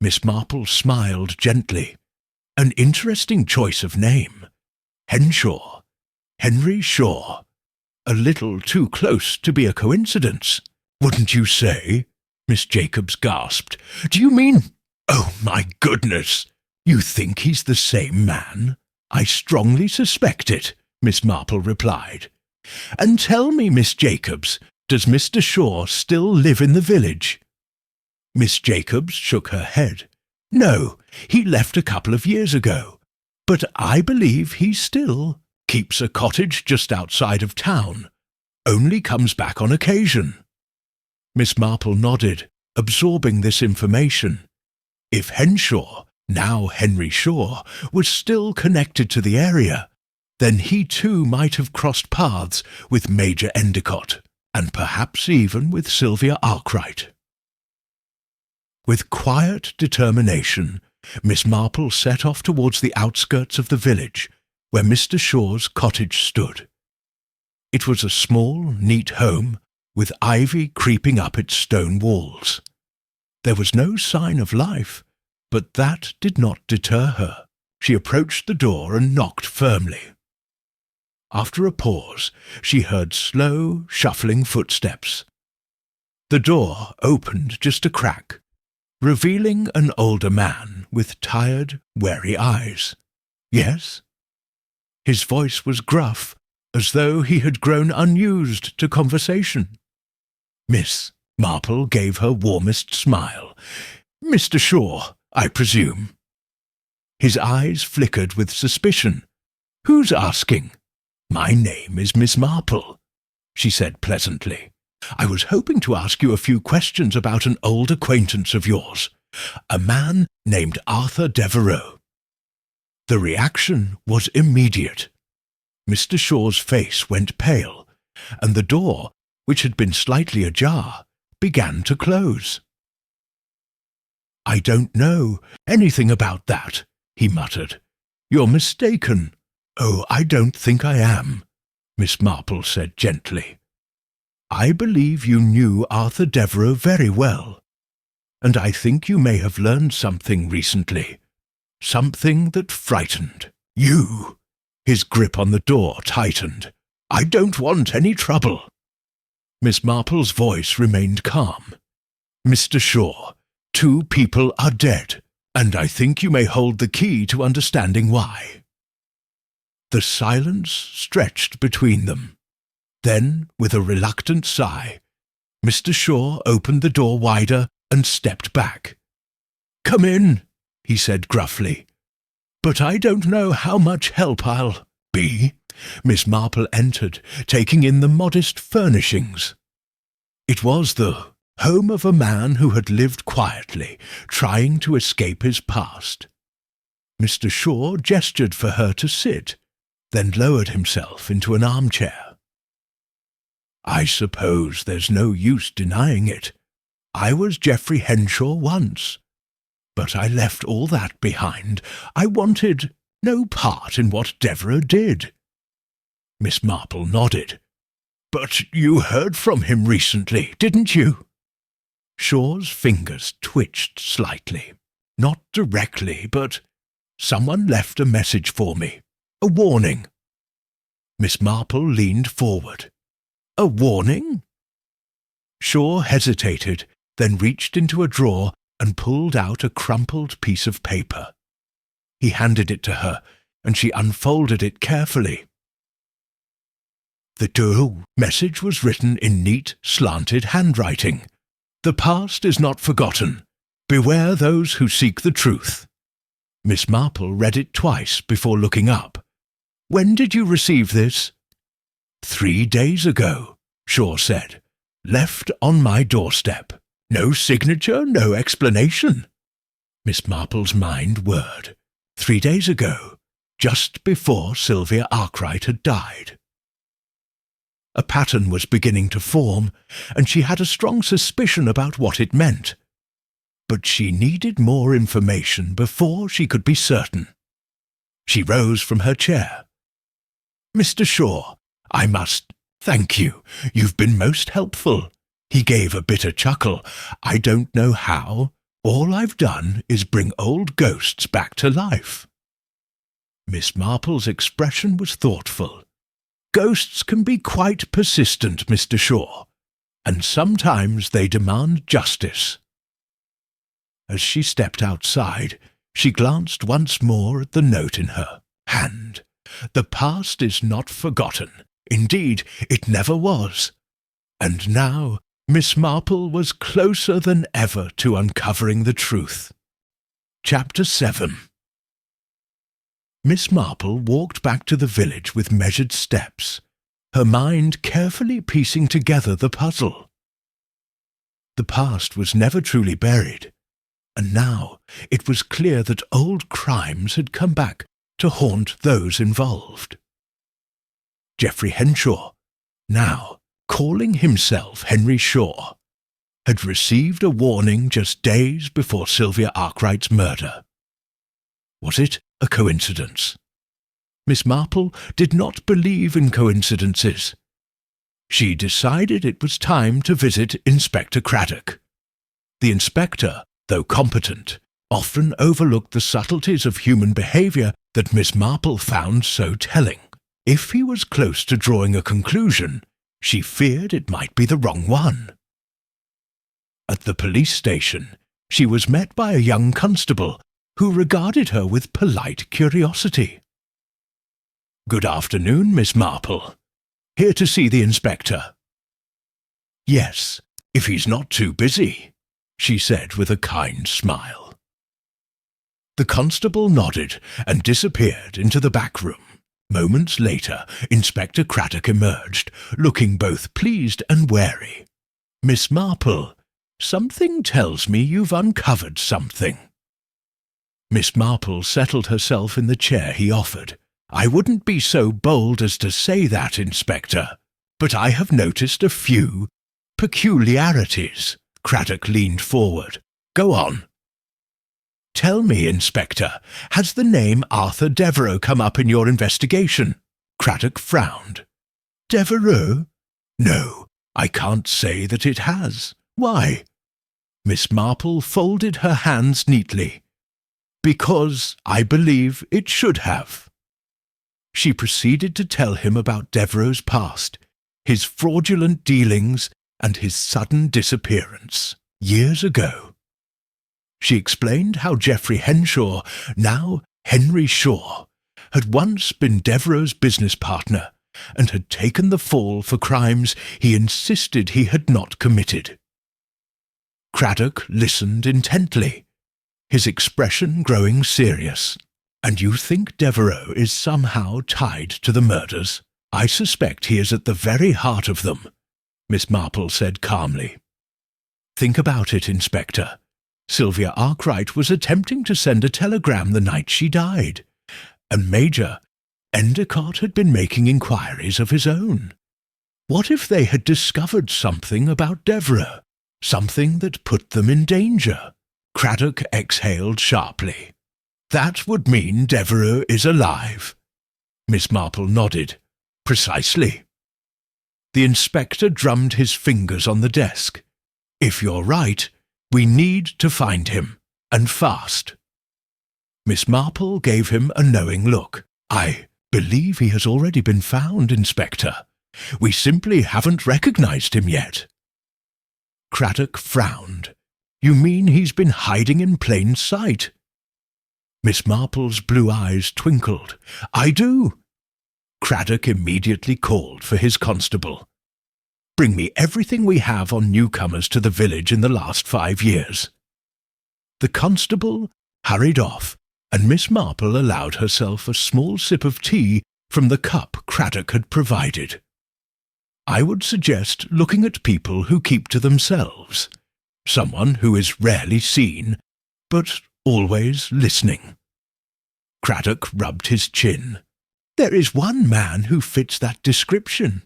Miss Marple smiled gently. "An interesting choice of name. Henshaw. Henry Shaw. A little too close to be a coincidence, wouldn't you say?" Miss Jacobs gasped. "Do you mean— Oh, my goodness! You think he's the same man?" "I strongly suspect it," Miss Marple replied. "And tell me, Miss Jacobs, does Mr. Shaw still live in the village?" Miss Jacobs shook her head. "No, he left a couple of years ago, but I believe he still keeps a cottage just outside of town, only comes back on occasion." Miss Marple nodded, absorbing this information. If Henshaw, now Henry Shaw, was still connected to the area, then he too might have crossed paths with Major Endicott, and perhaps even with Sylvia Arkwright. With quiet determination, Miss Marple set off towards the outskirts of the village, where Mr. Shaw's cottage stood. It was a small, neat home, with ivy creeping up its stone walls. There was no sign of life, but that did not deter her. She approached the door and knocked firmly. After a pause, she heard slow, shuffling footsteps. The door opened just a crack, revealing an older man with tired, wary eyes. "Yes?" His voice was gruff, as though he had grown unused to conversation. Miss Marple gave her warmest smile. "Mr. Shaw, I presume?" His eyes flickered with suspicion. "Who's asking?" "My name is Miss Marple," she said pleasantly. "I was hoping to ask you a few questions about an old acquaintance of yours, a man named Arthur Devereux." The reaction was immediate. Mr. Shaw's face went pale, and the door, which had been slightly ajar, began to close. "I don't know anything about that," he muttered. "You're mistaken." "Oh, I don't think I am," Miss Marple said gently. "I believe you knew Arthur Devereux very well, and I think you may have learned something recently, something that frightened you." His grip on the door tightened. "I don't want any trouble." Miss Marple's voice remained calm. "Mr. Shaw, 2 people are dead, and I think you may hold the key to understanding why." The silence stretched between them. Then, with a reluctant sigh, Mr. Shaw opened the door wider and stepped back. "Come in," he said gruffly. "But I don't know how much help I'll be." Miss Marple entered, taking in the modest furnishings. It was the home of a man who had lived quietly, trying to escape his past. Mr. Shaw gestured for her to sit, then lowered himself into an armchair. "I suppose there's no use denying it. I was Geoffrey Henshaw once, but I left all that behind. I wanted no part in what Devereux did." Miss Marple nodded. "But you heard from him recently, didn't you?" Shaw's fingers twitched slightly. "Not directly, but someone left a message for me. A warning." Miss Marple leaned forward. "A warning?" Shaw hesitated, then reached into a drawer and pulled out a crumpled piece of paper. He handed it to her, and she unfolded it carefully. The message was written in neat, slanted handwriting. "The past is not forgotten. Beware those who seek the truth." Miss Marple read it twice before looking up. "When did you receive this?" 3 days ago, Shaw said. "Left on my doorstep. No signature, no explanation." Miss Marple's mind whirred. 3 days ago, just before Sylvia Arkwright had died. A pattern was beginning to form, and she had a strong suspicion about what it meant. But she needed more information before she could be certain. She rose from her chair. "Mr. Shaw, I must thank you. You've been most helpful." He gave a bitter chuckle. "I don't know how. All I've done is bring old ghosts back to life." Miss Marple's expression was thoughtful. "Ghosts can be quite persistent, Mr. Shaw, and sometimes they demand justice." As she stepped outside, she glanced once more at the note in her hand. The past is not forgotten. Indeed, it never was. And now Miss Marple was closer than ever to uncovering the truth. Chapter 7. Miss Marple walked back to the village with measured steps, her mind carefully piecing together the puzzle. The past was never truly buried, and now it was clear that old crimes had come back to haunt those involved. Geoffrey Henshaw, now calling himself Henry Shaw, had received a warning just days before Sylvia Arkwright's murder. Was it a coincidence? Miss Marple did not believe in coincidences. She decided it was time to visit Inspector Craddock. The inspector, though competent, often overlooked the subtleties of human behaviour that Miss Marple found so telling. If he was close to drawing a conclusion, she feared it might be the wrong one. At the police station, she was met by a young constable who regarded her with polite curiosity. "Good afternoon, Miss Marple. Here to see the inspector." "Yes, if he's not too busy," she said with a kind smile. The constable nodded and disappeared into the back room. Moments later, Inspector Craddock emerged, looking both pleased and wary. "Miss Marple, something tells me you've uncovered something." Miss Marple settled herself in the chair he offered. "I wouldn't be so bold as to say that, Inspector, but I have noticed a few peculiarities." Craddock leaned forward. "Go on." "Tell me, Inspector, has the name Arthur Devereux come up in your investigation?" Craddock frowned. "Devereux? No, I can't say that it has. Why?" Miss Marple folded her hands neatly. "Because I believe it should have." She proceeded to tell him about Devereux's past, his fraudulent dealings, and his sudden disappearance, years ago. She explained how Geoffrey Henshaw, now Henry Shaw, had once been Devereux's business partner and had taken the fall for crimes he insisted he had not committed. Craddock listened intently, his expression growing serious. "And you think Devereux is somehow tied to the murders? I suspect he is at the very heart of them," Miss Marple said calmly. "Think about it, Inspector. Sylvia Arkwright was attempting to send a telegram the night she died, and Major Endicott had been making inquiries of his own. What if they had discovered something about Devereux, something that put them in danger?" Craddock exhaled sharply. "That would mean Devereux is alive." Miss Marple nodded. "Precisely." The inspector drummed his fingers on the desk. "If you're right, we need to find him, and fast." Miss Marple gave him a knowing look. "I believe he has already been found, Inspector. We simply haven't recognized him yet." Craddock frowned. "You mean he's been hiding in plain sight?" Miss Marple's blue eyes twinkled. "I do. Craddock immediately called for his constable. "Bring me everything we have on newcomers to the village in the last 5 years." The constable hurried off, and Miss Marple allowed herself a small sip of tea from the cup Craddock had provided. I would suggest looking at people who keep to themselves, someone who is rarely seen, but always listening. Craddock rubbed his chin. "There is one man who fits that description.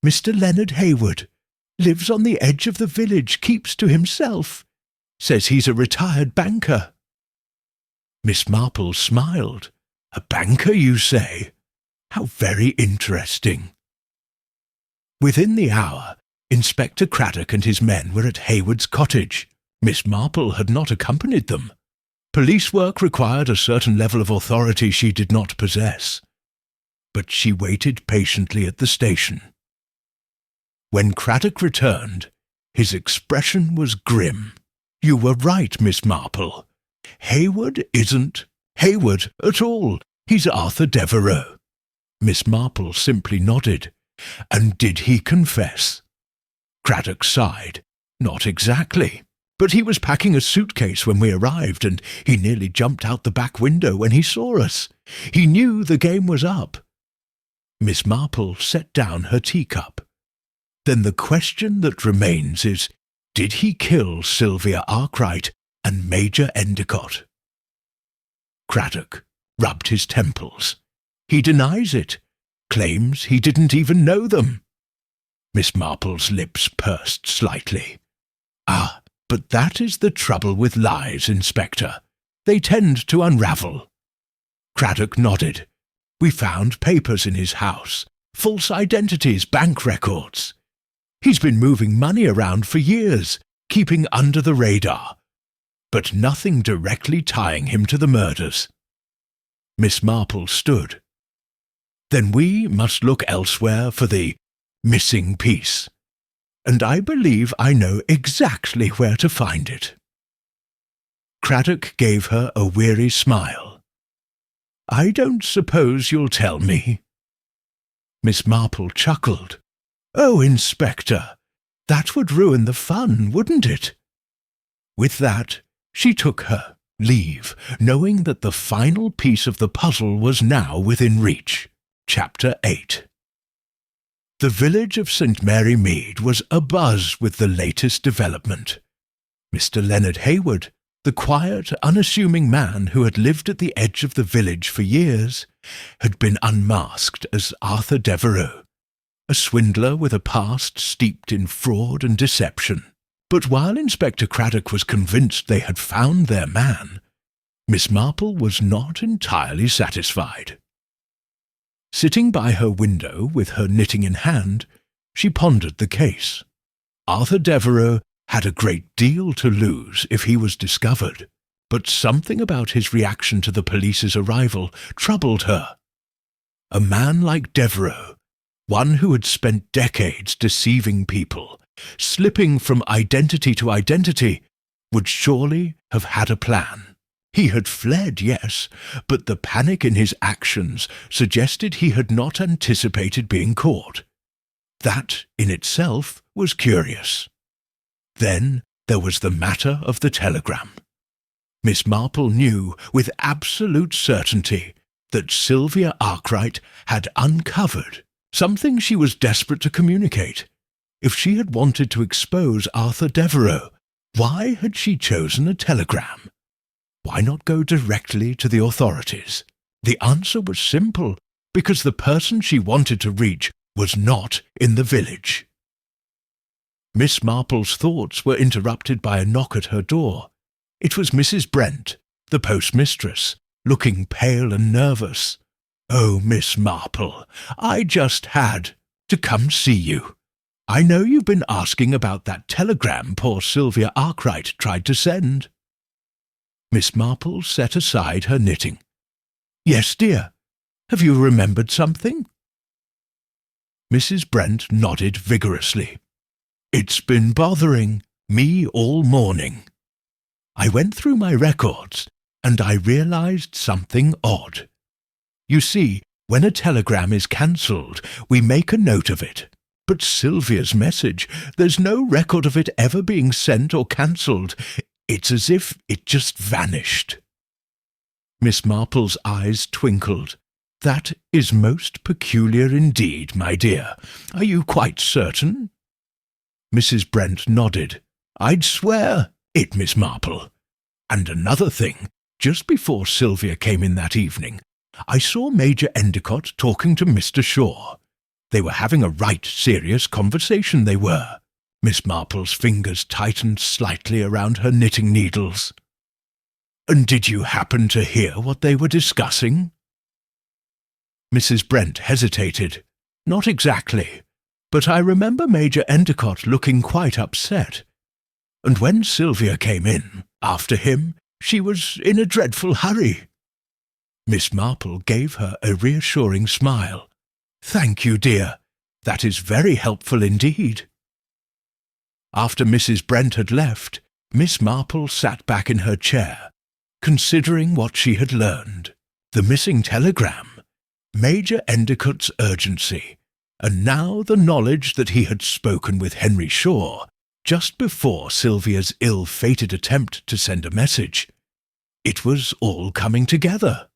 Mr. Leonard Hayward, lives on the edge of the village, keeps to himself, says he's a retired banker." Miss Marple smiled. "A banker, you say? How very interesting." Within the hour, Inspector Craddock and his men were at Hayward's cottage. Miss Marple had not accompanied them. Police work required a certain level of authority she did not possess. But she waited patiently at the station. When Craddock returned, his expression was grim. "You were right, Miss Marple. Hayward isn't Hayward at all. He's Arthur Devereux." Miss Marple simply nodded. "And did he confess?" Craddock sighed. "Not exactly. But he was packing a suitcase when we arrived, and he nearly jumped out the back window when he saw us. He knew the game was up." Miss Marple set down her teacup. "Then the question that remains is, did he kill Sylvia Arkwright and Major Endicott?" Craddock rubbed his temples. "He denies it, claims he didn't even know them." Miss Marple's lips pursed slightly. "Ah, but that is the trouble with lies, Inspector. They tend to unravel." Craddock nodded. "We found papers in his house, false identities, bank records. He's been moving money around for years, keeping under the radar, but nothing directly tying him to the murders." Miss Marple stood. "Then we must look elsewhere for the missing piece, and I believe I know exactly where to find it." Craddock gave her a weary smile. "I don't suppose you'll tell me?" Miss Marple chuckled. "Oh, Inspector, that would ruin the fun, wouldn't it?" With that, she took her leave, knowing that the final piece of the puzzle was now within reach. Chapter 8. The village of St. Mary Mead was abuzz with the latest development. Mr. Leonard Hayward, the quiet, unassuming man who had lived at the edge of the village for years, had been unmasked as Arthur Devereux, a swindler with a past steeped in fraud and deception. But while Inspector Craddock was convinced they had found their man, Miss Marple was not entirely satisfied. Sitting by her window with her knitting in hand, she pondered the case. Arthur Devereux had a great deal to lose if he was discovered, but something about his reaction to the police's arrival troubled her. A man like Devereux, one who had spent decades deceiving people, slipping from identity to identity, would surely have had a plan. He had fled, yes, but the panic in his actions suggested he had not anticipated being caught. That, in itself, was curious. Then there was the matter of the telegram. Miss Marple knew with absolute certainty that Sylvia Arkwright had uncovered something she was desperate to communicate. If she had wanted to expose Arthur Devereux, why had she chosen a telegram? Why not go directly to the authorities? The answer was simple, because the person she wanted to reach was not in the village. Miss Marple's thoughts were interrupted by a knock at her door. It was Mrs. Brent, the postmistress, looking pale and nervous. "Oh, Miss Marple, I just had to come see you. I know you've been asking about that telegram poor Sylvia Arkwright tried to send." Miss Marple set aside her knitting. "Yes, dear. Have you remembered something?" Mrs. Brent nodded vigorously. "It's been bothering me all morning. I went through my records, and I realized something odd. You see, When a telegram is cancelled, we make a note of it. But Sylvia's message, there's no record of it ever being sent or cancelled. It's as if it just vanished." Miss Marple's eyes twinkled. "That is most peculiar indeed, my dear. Are you quite certain?" Mrs. Brent nodded. "I'd swear it, Miss Marple. And another thing, just before Sylvia came in that evening, I saw Major Endicott talking to Mr. Shaw. They were having a right serious conversation, they were." Miss Marple's fingers tightened slightly around her knitting needles. "And did you happen to hear what they were discussing?" Mrs. Brent hesitated. "Not exactly, but I remember Major Endicott looking quite upset. And when Sylvia came in, after him, she was in a dreadful hurry." Miss Marple gave her a reassuring smile. "Thank you, dear. That is very helpful indeed." After Mrs. Brent had left, Miss Marple sat back in her chair, considering what she had learned. The missing telegram, Major Endicott's urgency, and now the knowledge that he had spoken with Henry Shaw just before Sylvia's ill-fated attempt to send a message. It was all coming together.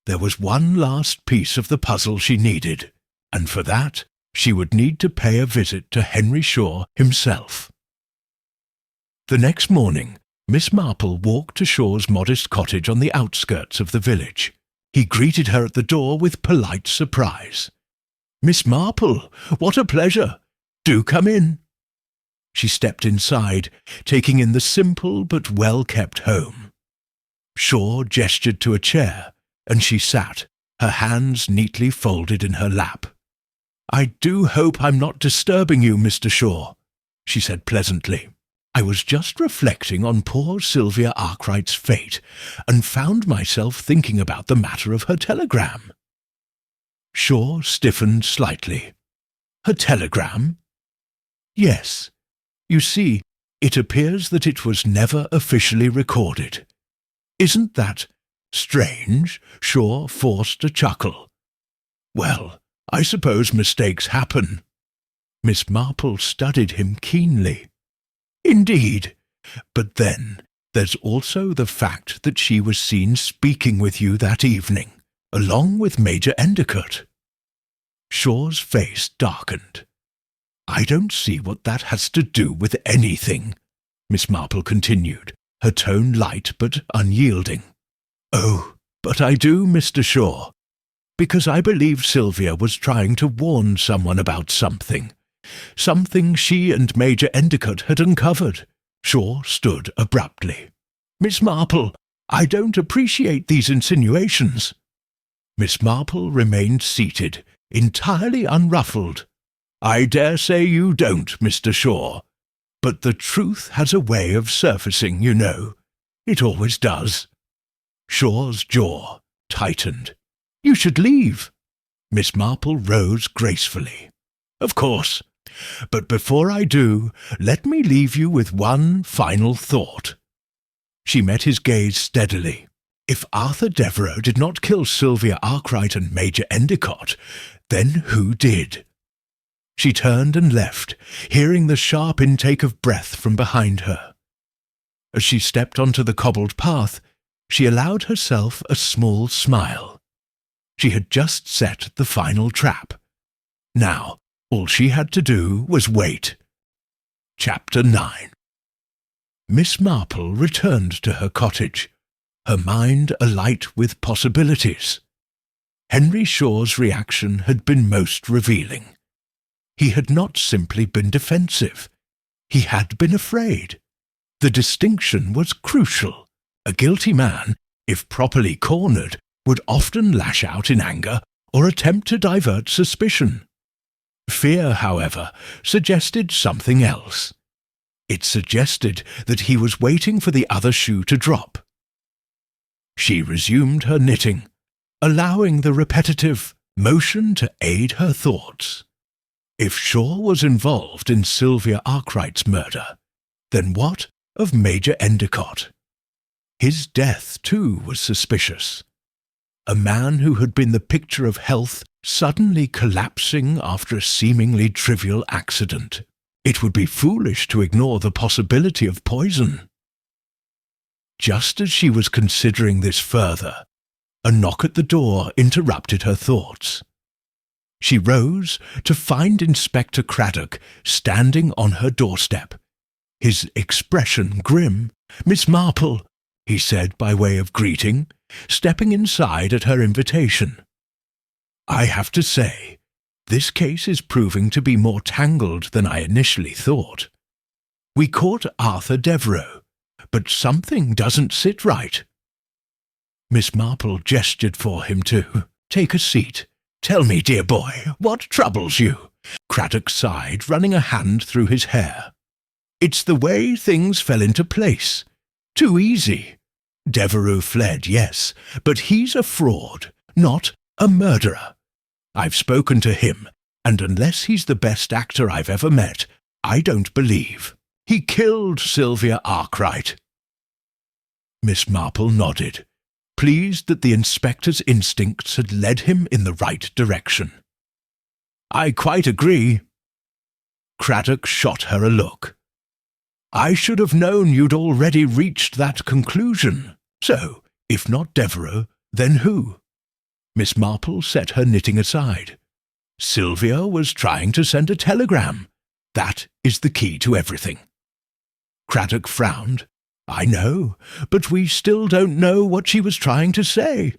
There was one last piece of the puzzle she needed, and for that she would need to pay a visit to Henry Shaw himself. The next morning, Miss Marple walked to Shaw's modest cottage on the outskirts of the village. He greeted her at the door with polite surprise. "Miss Marple, what a pleasure! Do come in." She stepped inside, taking in the simple but well-kept home. Shaw gestured to a chair, and she sat, her hands neatly folded in her lap. "I do hope I'm not disturbing you, Mr. Shaw," she said pleasantly. "I was just reflecting on poor Sylvia Arkwright's fate, and found myself thinking about the matter of her telegram." Shaw stiffened slightly. "Her telegram?" "Yes. You see, it appears that it was never officially recorded. Isn't that strange?" Shaw forced a chuckle. "Well, I suppose mistakes happen." Miss Marple studied him keenly. "Indeed. But then there's also the fact that she was seen speaking with you that evening, along with Major Endicott." Shaw's face darkened. "I don't see what that has to do with anything," Miss Marple continued, her tone light but unyielding. "Oh, but I do, Mr. Shaw, because I believe Sylvia was trying to warn someone about something she and Major Endicott had uncovered." Shaw stood abruptly. "Miss Marple, I don't appreciate these insinuations." Miss Marple remained seated, entirely unruffled. "I dare say you don't, Mr. Shaw, but the truth has a way of surfacing, you know. It always does." Shaw's jaw tightened. "You should leave." Miss Marple rose gracefully. "Of course. But before I do, let me leave you with one final thought." She met his gaze steadily. If Arthur Devereux did not kill Sylvia Arkwright and Major Endicott, then who did? She turned and left, hearing the sharp intake of breath from behind her. As she stepped onto the cobbled path, she allowed herself a small smile. She had just set the final trap. Now, all she had to do was wait. Chapter 9. Miss Marple returned to her cottage, her mind alight with possibilities. Henry Shaw's reaction had been most revealing. He had not simply been defensive. He had been afraid. The distinction was crucial. A guilty man, if properly cornered, would often lash out in anger or attempt to divert suspicion. Fear, however, suggested something else. It suggested that he was waiting for the other shoe to drop. She resumed her knitting, allowing the repetitive motion to aid her thoughts. If Shaw was involved in Sylvia Arkwright's murder, then what of Major Endicott? His death, too, was suspicious. a man who had been the picture of health suddenly collapsing after a seemingly trivial accident. It would be foolish to ignore the possibility of poison. Just as she was considering this further, a knock at the door interrupted her thoughts. She rose to find Inspector Craddock standing on her doorstep, his expression grim. "Miss Marple," he said by way of greeting, stepping inside at her invitation. "I have to say, this case is proving to be more tangled than I initially thought. We caught Arthur Devereux, but something doesn't sit right." Miss Marple gestured for him to take a seat. "Tell me, dear boy, what troubles you?" Craddock sighed, running a hand through his hair. "It's the way things fell into place. Too easy. Devereux fled, yes, but he's a fraud, not a murderer. I've spoken to him, and unless he's the best actor I've ever met, I don't believe. He killed Sylvia Arkwright." Miss Marple nodded, pleased that the inspector's instincts had led him in the right direction. "I quite agree." Craddock shot her a look. "I should have known you'd already reached that conclusion. So, if not Devereux, then who?" Miss Marple set her knitting aside. "Sylvia was trying to send a telegram. That is the key to everything." Craddock frowned. "I know, but we still don't know what she was trying to say."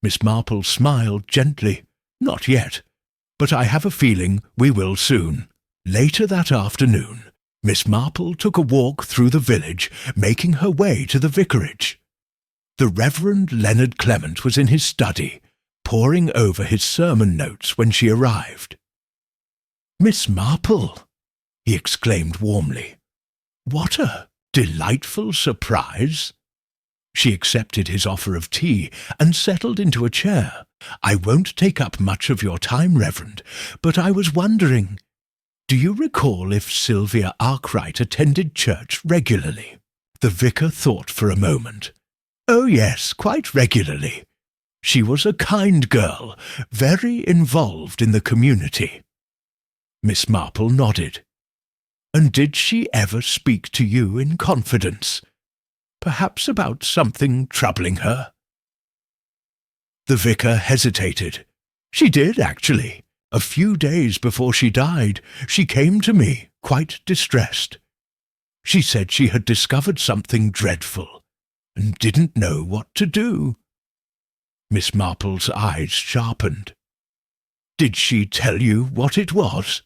Miss Marple smiled gently. "Not yet, but I have a feeling we will soon." Later that afternoon, Miss Marple took a walk through the village, making her way to the vicarage. The Reverend Leonard Clement was in his study, poring over his sermon notes when she arrived. "Miss Marple!" he exclaimed warmly. "What a delightful surprise!" She accepted his offer of tea and settled into a chair. "I won't take up much of your time, Reverend, but I was wondering, do you recall if Sylvia Arkwright attended church regularly?" The vicar thought for a moment. "Oh yes, quite regularly. She was a kind girl, very involved in the community." Miss Marple nodded. "And did she ever speak to you in confidence? Perhaps about something troubling her?" The vicar hesitated. "She did, actually. A few days before she died, she came to me, quite distressed. She said she had discovered something dreadful and didn't know what to do." Miss Marple's eyes sharpened. "Did she tell you what it was?"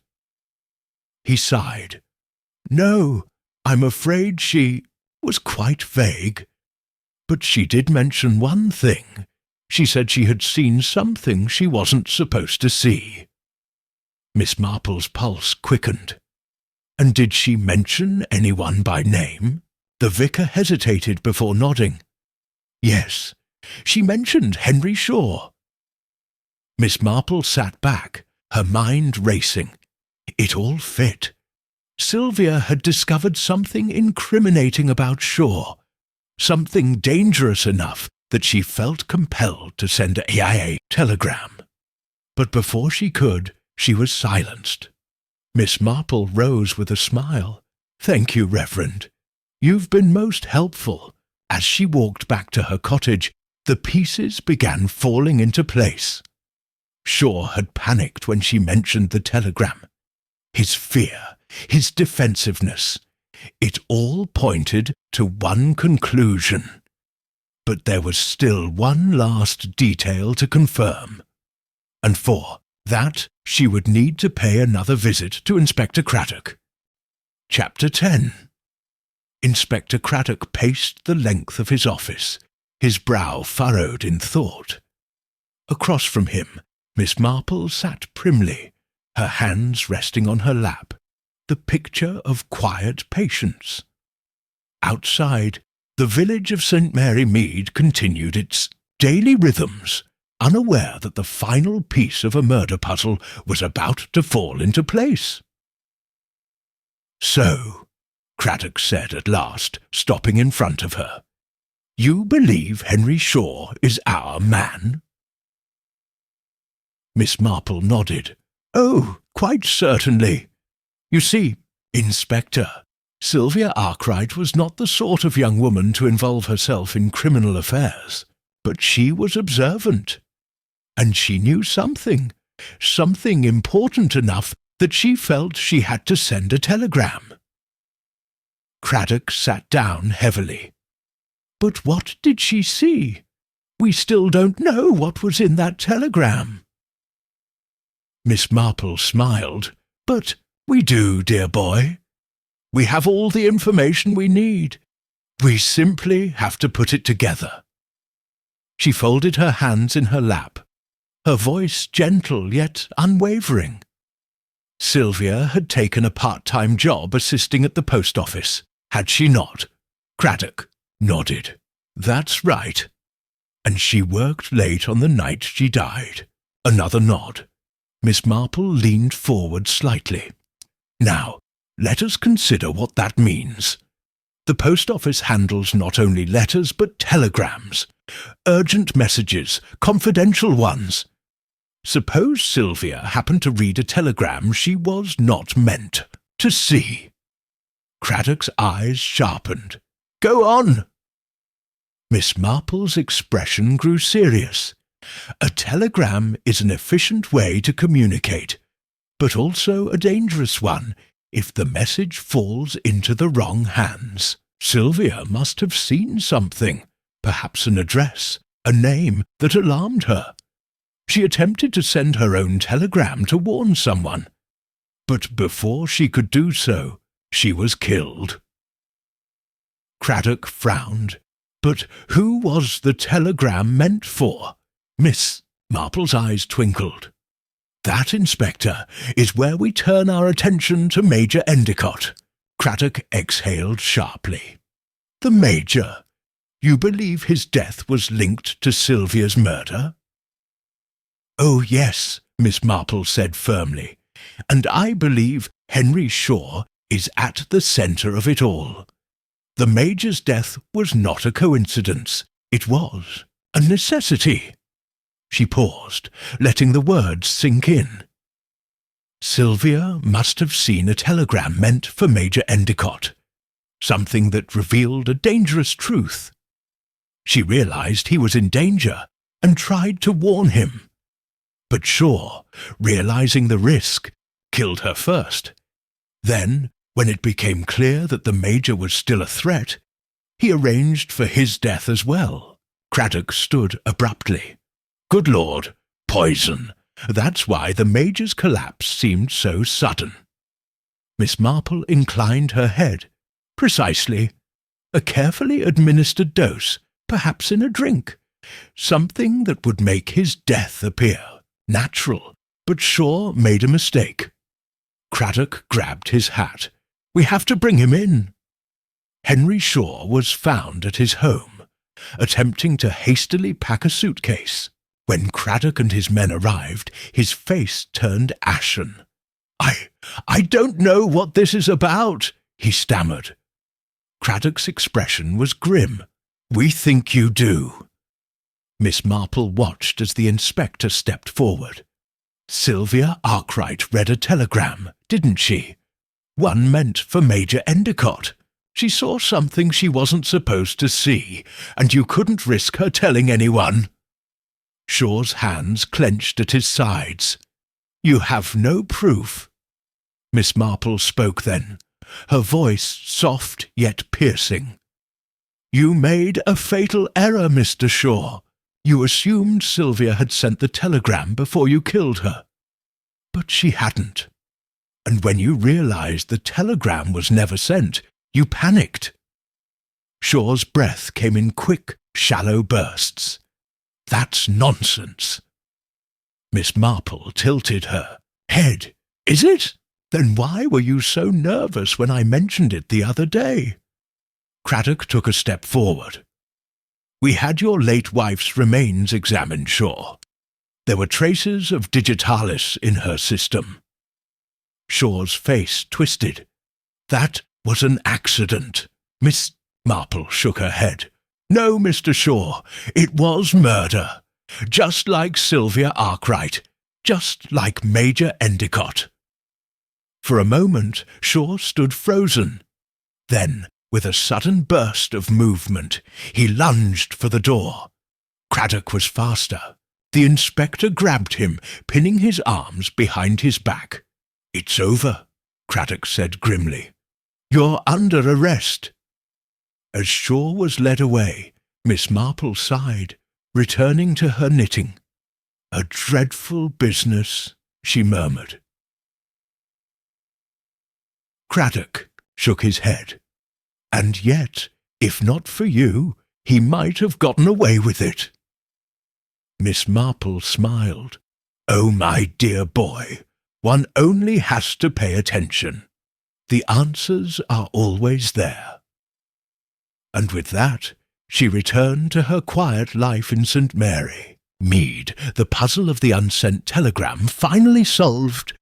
He sighed. "No, I'm afraid she was quite vague. But she did mention one thing. She said she had seen something she wasn't supposed to see." Miss Marple's pulse quickened. "And did she mention anyone by name?" The vicar hesitated before nodding. "Yes, she mentioned Henry Shaw." Miss Marple sat back, her mind racing. It all fit. Sylvia had discovered something incriminating about Shaw, something dangerous enough that she felt compelled to send a telegram. But before she could, she was silenced. Miss Marple rose with a smile. "Thank you, Reverend. You've been most helpful." As she walked back to her cottage, the pieces began falling into place. Shaw had panicked when she mentioned the telegram. His fear, his defensiveness, it all pointed to one conclusion. But there was still one last detail to confirm. And for that, she would need to pay another visit to Inspector Craddock. Chapter 10. Inspector Craddock paced the length of his office, his brow furrowed in thought. Across from him, Miss Marple sat primly, her hands resting on her lap, the picture of quiet patience. Outside, the village of St. Mary Mead continued its daily rhythms, unaware that the final piece of a murder puzzle was about to fall into place. "So," Craddock said at last, stopping in front of her, You believe Henry Shaw is our man?" Miss Marple nodded. "Oh, quite certainly. You see, Inspector, Sylvia Arkwright was not the sort of young woman to involve herself in criminal affairs, but she was observant. And she knew something important enough that she felt she had to send a telegram." Craddock sat down heavily. "But what did she see? We still don't know what was in that telegram." Miss Marple smiled. "But we do, dear boy. We have all the information we need. We simply have to put it together." She folded her hands in her lap, her voice gentle yet unwavering. Sylvia had taken a part-time job assisting at the post office, had she not? Craddock nodded. "That's right. And she worked late on the night she died." Another nod. Miss Marple leaned forward slightly. "Now, let us consider what that means. The post office handles not only letters but telegrams, urgent messages, confidential ones. Suppose Sylvia happened to read a telegram she was not meant to see." Craddock's eyes sharpened. "Go on." Miss Marple's expression grew serious. "A telegram is an efficient way to communicate, but also a dangerous one if the message falls into the wrong hands. Sylvia must have seen something, perhaps an address, a name that alarmed her. She attempted to send her own telegram to warn someone, but before she could do so, she was killed." Craddock frowned. "But who was the telegram meant for?" Miss Marple's eyes twinkled. "That, Inspector, is where we turn our attention to Major Endicott." Craddock exhaled sharply. "The Major? You believe his death was linked to Sylvia's murder?" "Oh, yes," Miss Marple said firmly, "and I believe Henry Shaw is at the centre of it all. The Major's death was not a coincidence. It was a necessity." She paused, letting the words sink in. Sylvia must have seen a telegram meant for Major Endicott, something that revealed a dangerous truth. She realized he was in danger and tried to warn him. But Shaw, realizing the risk, killed her first. Then, when it became clear that the Major was still a threat, he arranged for his death as well. Craddock stood abruptly. "Good Lord, poison. That's why the Major's collapse seemed so sudden." Miss Marple inclined her head. "Precisely. A carefully administered dose, perhaps in a drink. Something that would make his death appear natural. But Shaw made a mistake." Craddock grabbed his hat. "We have to bring him in." Henry Shaw was found at his home, attempting to hastily pack a suitcase. When Craddock and his men arrived, his face turned ashen. I don't know what this is about," he stammered. Craddock's expression was grim. "We think you do." Miss Marple watched as the inspector stepped forward. "Sylvia Arkwright read a telegram, didn't she? One meant for Major Endicott. She saw something she wasn't supposed to see, and you couldn't risk her telling anyone." Shaw's hands clenched at his sides. "You have no proof." Miss Marple spoke then, her voice soft yet piercing. "You made a fatal error, Mr. Shaw. You assumed Sylvia had sent the telegram before you killed her. But she hadn't. And when you realized the telegram was never sent, you panicked." Shaw's breath came in quick, shallow bursts. "That's nonsense." Miss Marple tilted her head. "Is it? Then why were you so nervous when I mentioned it the other day?" Craddock took a step forward. "We had your late wife's remains examined, Shaw. There were traces of digitalis in her system." Shaw's face twisted. "That was an accident." Miss Marple shook her head. No, Mr. Shaw, it was murder. Just like Sylvia Arkwright, just like Major Endicott. For a moment, Shaw stood frozen. Then, with a sudden burst of movement, he lunged for the door. Craddock was faster. The inspector grabbed him, pinning his arms behind his back. "It's over," Craddock said grimly. "You're under arrest." As Shaw was led away, Miss Marple sighed, returning to her knitting. "A dreadful business," she murmured. Craddock shook his head. "And yet, if not for you, he might have gotten away with it." Miss Marple smiled. "Oh, my dear boy, one only has to pay attention. The answers are always there." And with that, she returned to her quiet life in St. Mary. Mead, the puzzle of the unsent telegram finally solved,